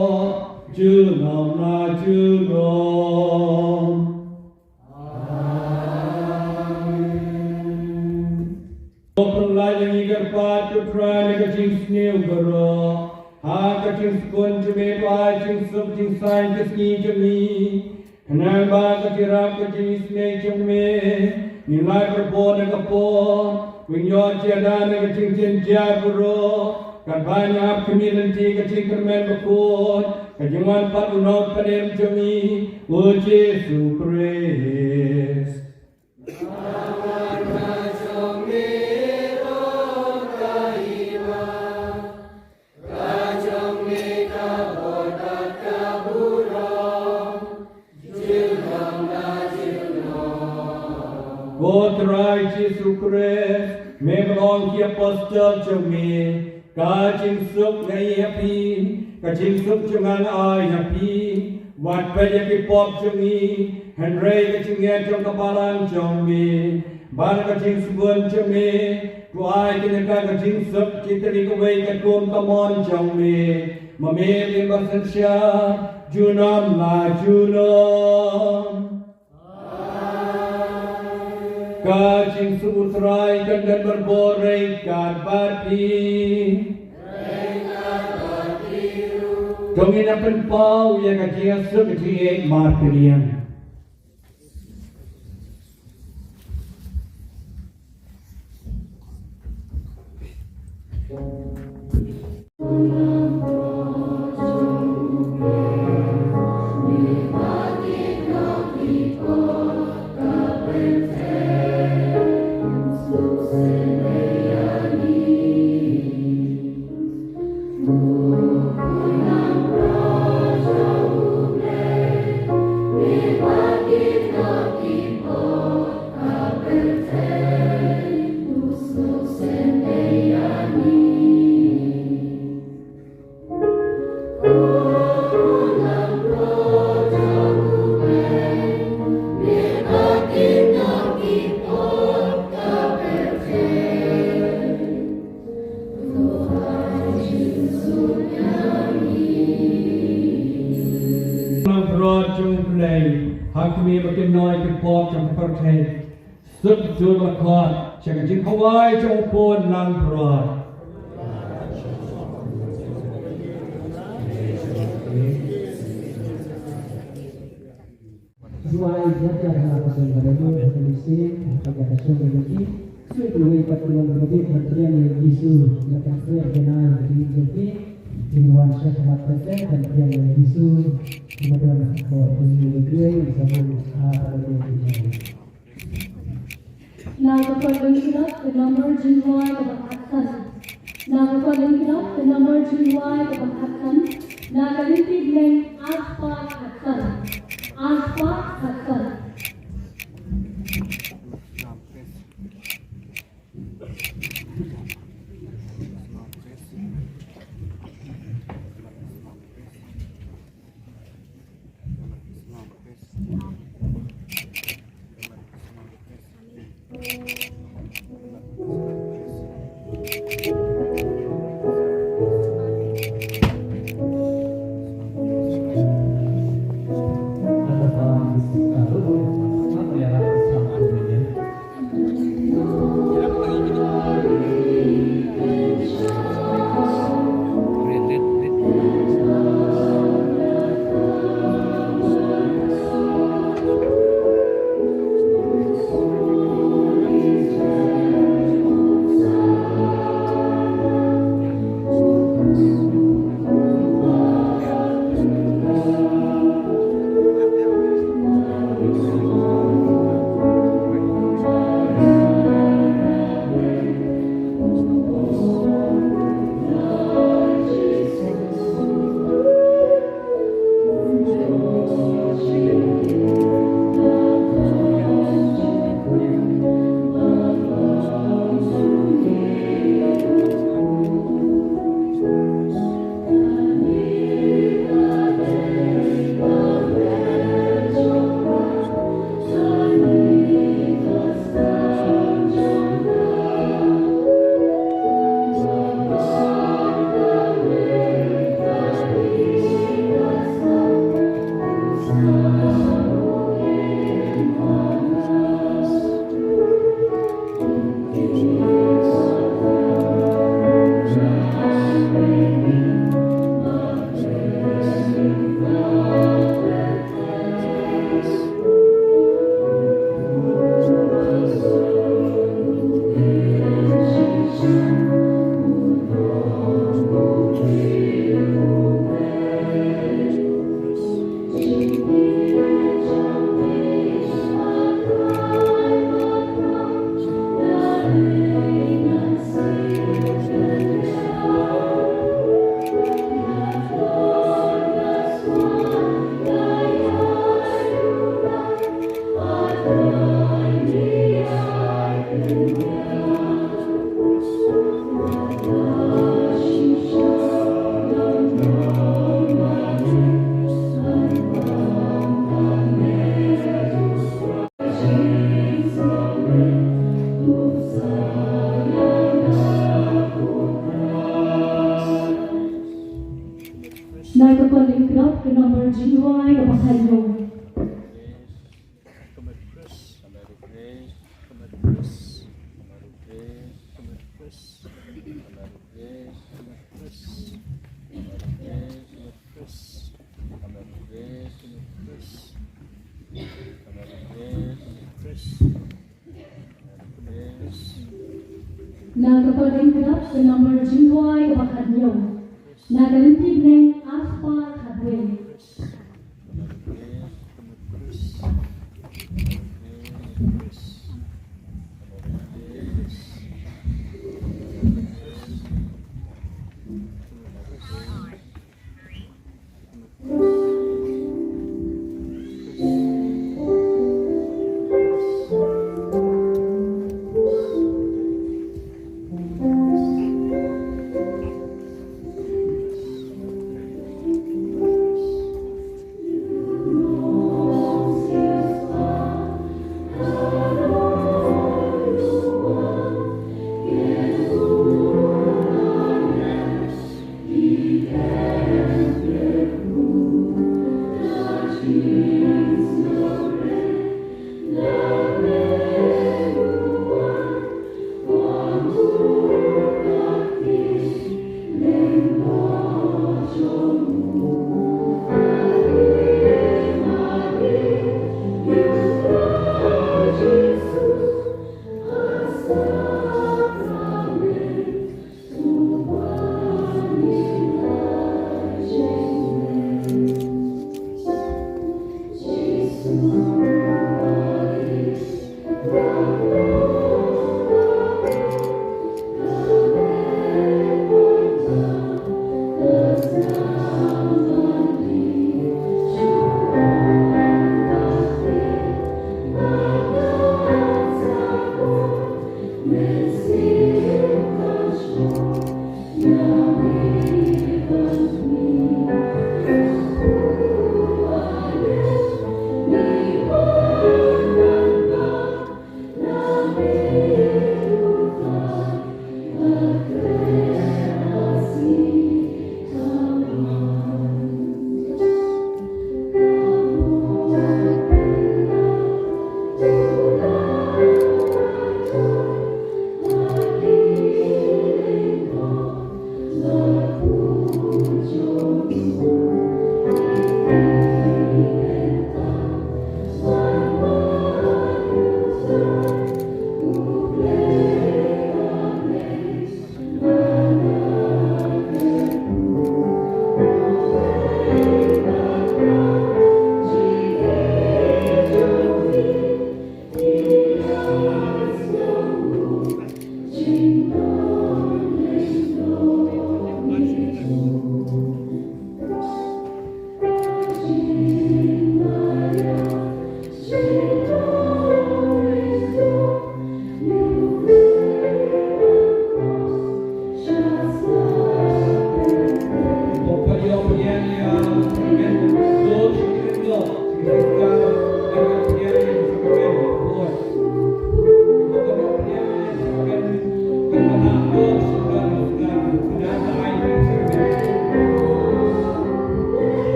junom na junom open light yang igar pat tu try kecil snew baro ha kecil skon jeme ba jing sub jing sign kesni jemi kenal ba kecil rap kecil snew jeme nilai berbon dan kapon, winyo ciadan dan kecing jaburo, kan banyak community kecing kermen bekun, kajuman pat unot padem jemi, Yesus Kristus. Kotrai Yesus Kristus, memang ki apostle jemi, kacing sup ngai happy, kacing sup jangan ai happy, wat paya ki pop jemi, Henry kacing ya jong kapalan jemi, bar kacing subun jemi, tu ai kini kacing sup kita ni kawai katum tamon jemi, mameli basansya, junam la junam. Kacing sebutrai dan berborai kat bati. Dongin apa pau yang kacing sebetulnya markerian. Yeah. เทสุดจุลคอเชิญจิงเขาไว้จงโปนลังปรอด Dua ibadah melakukan pada polisi pada hasil lagi sudah dipatuhi lebih kementerian yang isu yang terkena di JP di Wansa Kabupaten dan yang isu kemudian polisi lebih disambung ada di Now according to the number Jingkyrkhu kebahasan. Now according to the number Jingkyrkhu kebahasan. Now kalintig neng aspa hasan. Aspa hasan. Now according to the number Jingkyrkhu kebahasan. Now according to the number Jingkyrkhu kebahasan. Now kalintig neng aspa hadwe. Oh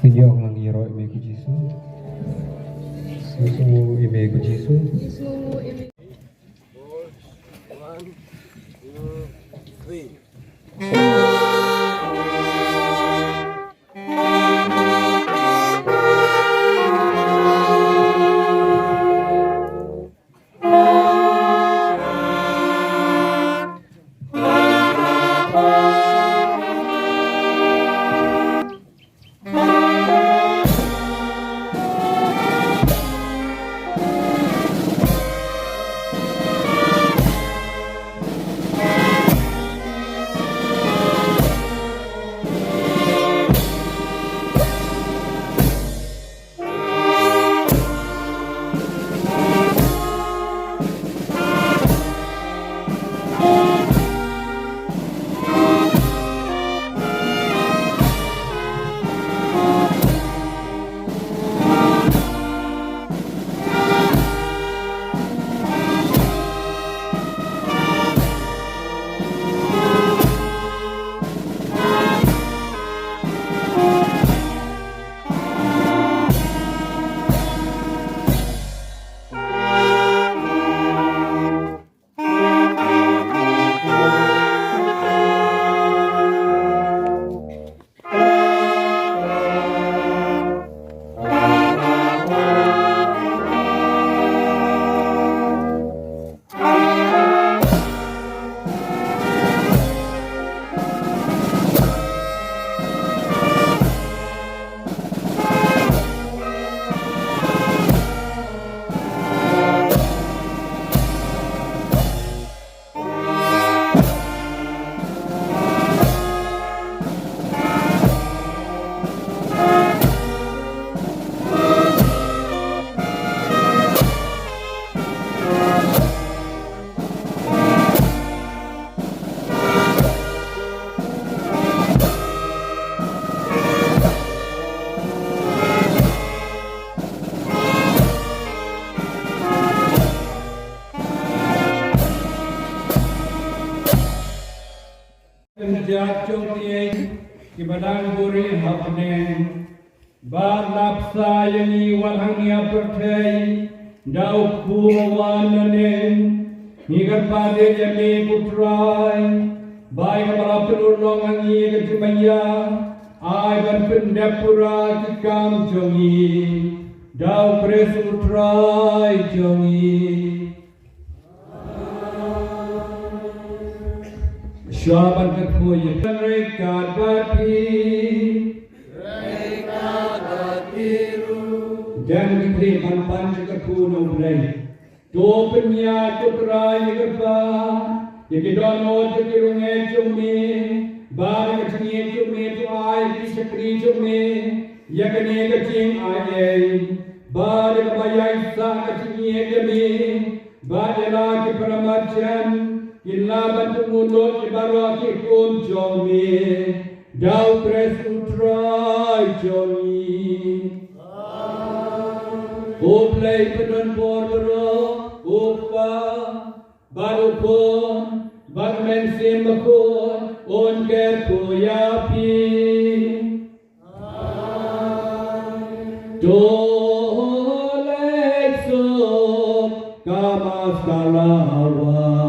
Tunjuk lang iro ime ku Jisu. Susu ime ku Jisu. Kibadan guri hapnen ba lapsa yani walhania pertai dau kuwanen higar pade jami putrai bai kamala penulong angi kejumaya ai ban pendapura kikam jongi dau presutrai jongi Syaban kekuya Rekat batiru dan kita pan Jingkyrkhu no blai do penya putra Jingkyrkhu ye dono te kirunge chumi bar ke chini chumi to ai ki sakri chumi ye kane ke ching ai bar ke bayai sa ke chini ke mi bar la ke paramachan illa bantu mulut ke baro ke kum chumi dau pres utrai chumi Oplay pedon porbero, opa, barupon, barmen simbakon, on kerku yapi. Dolek so kamas kalawai.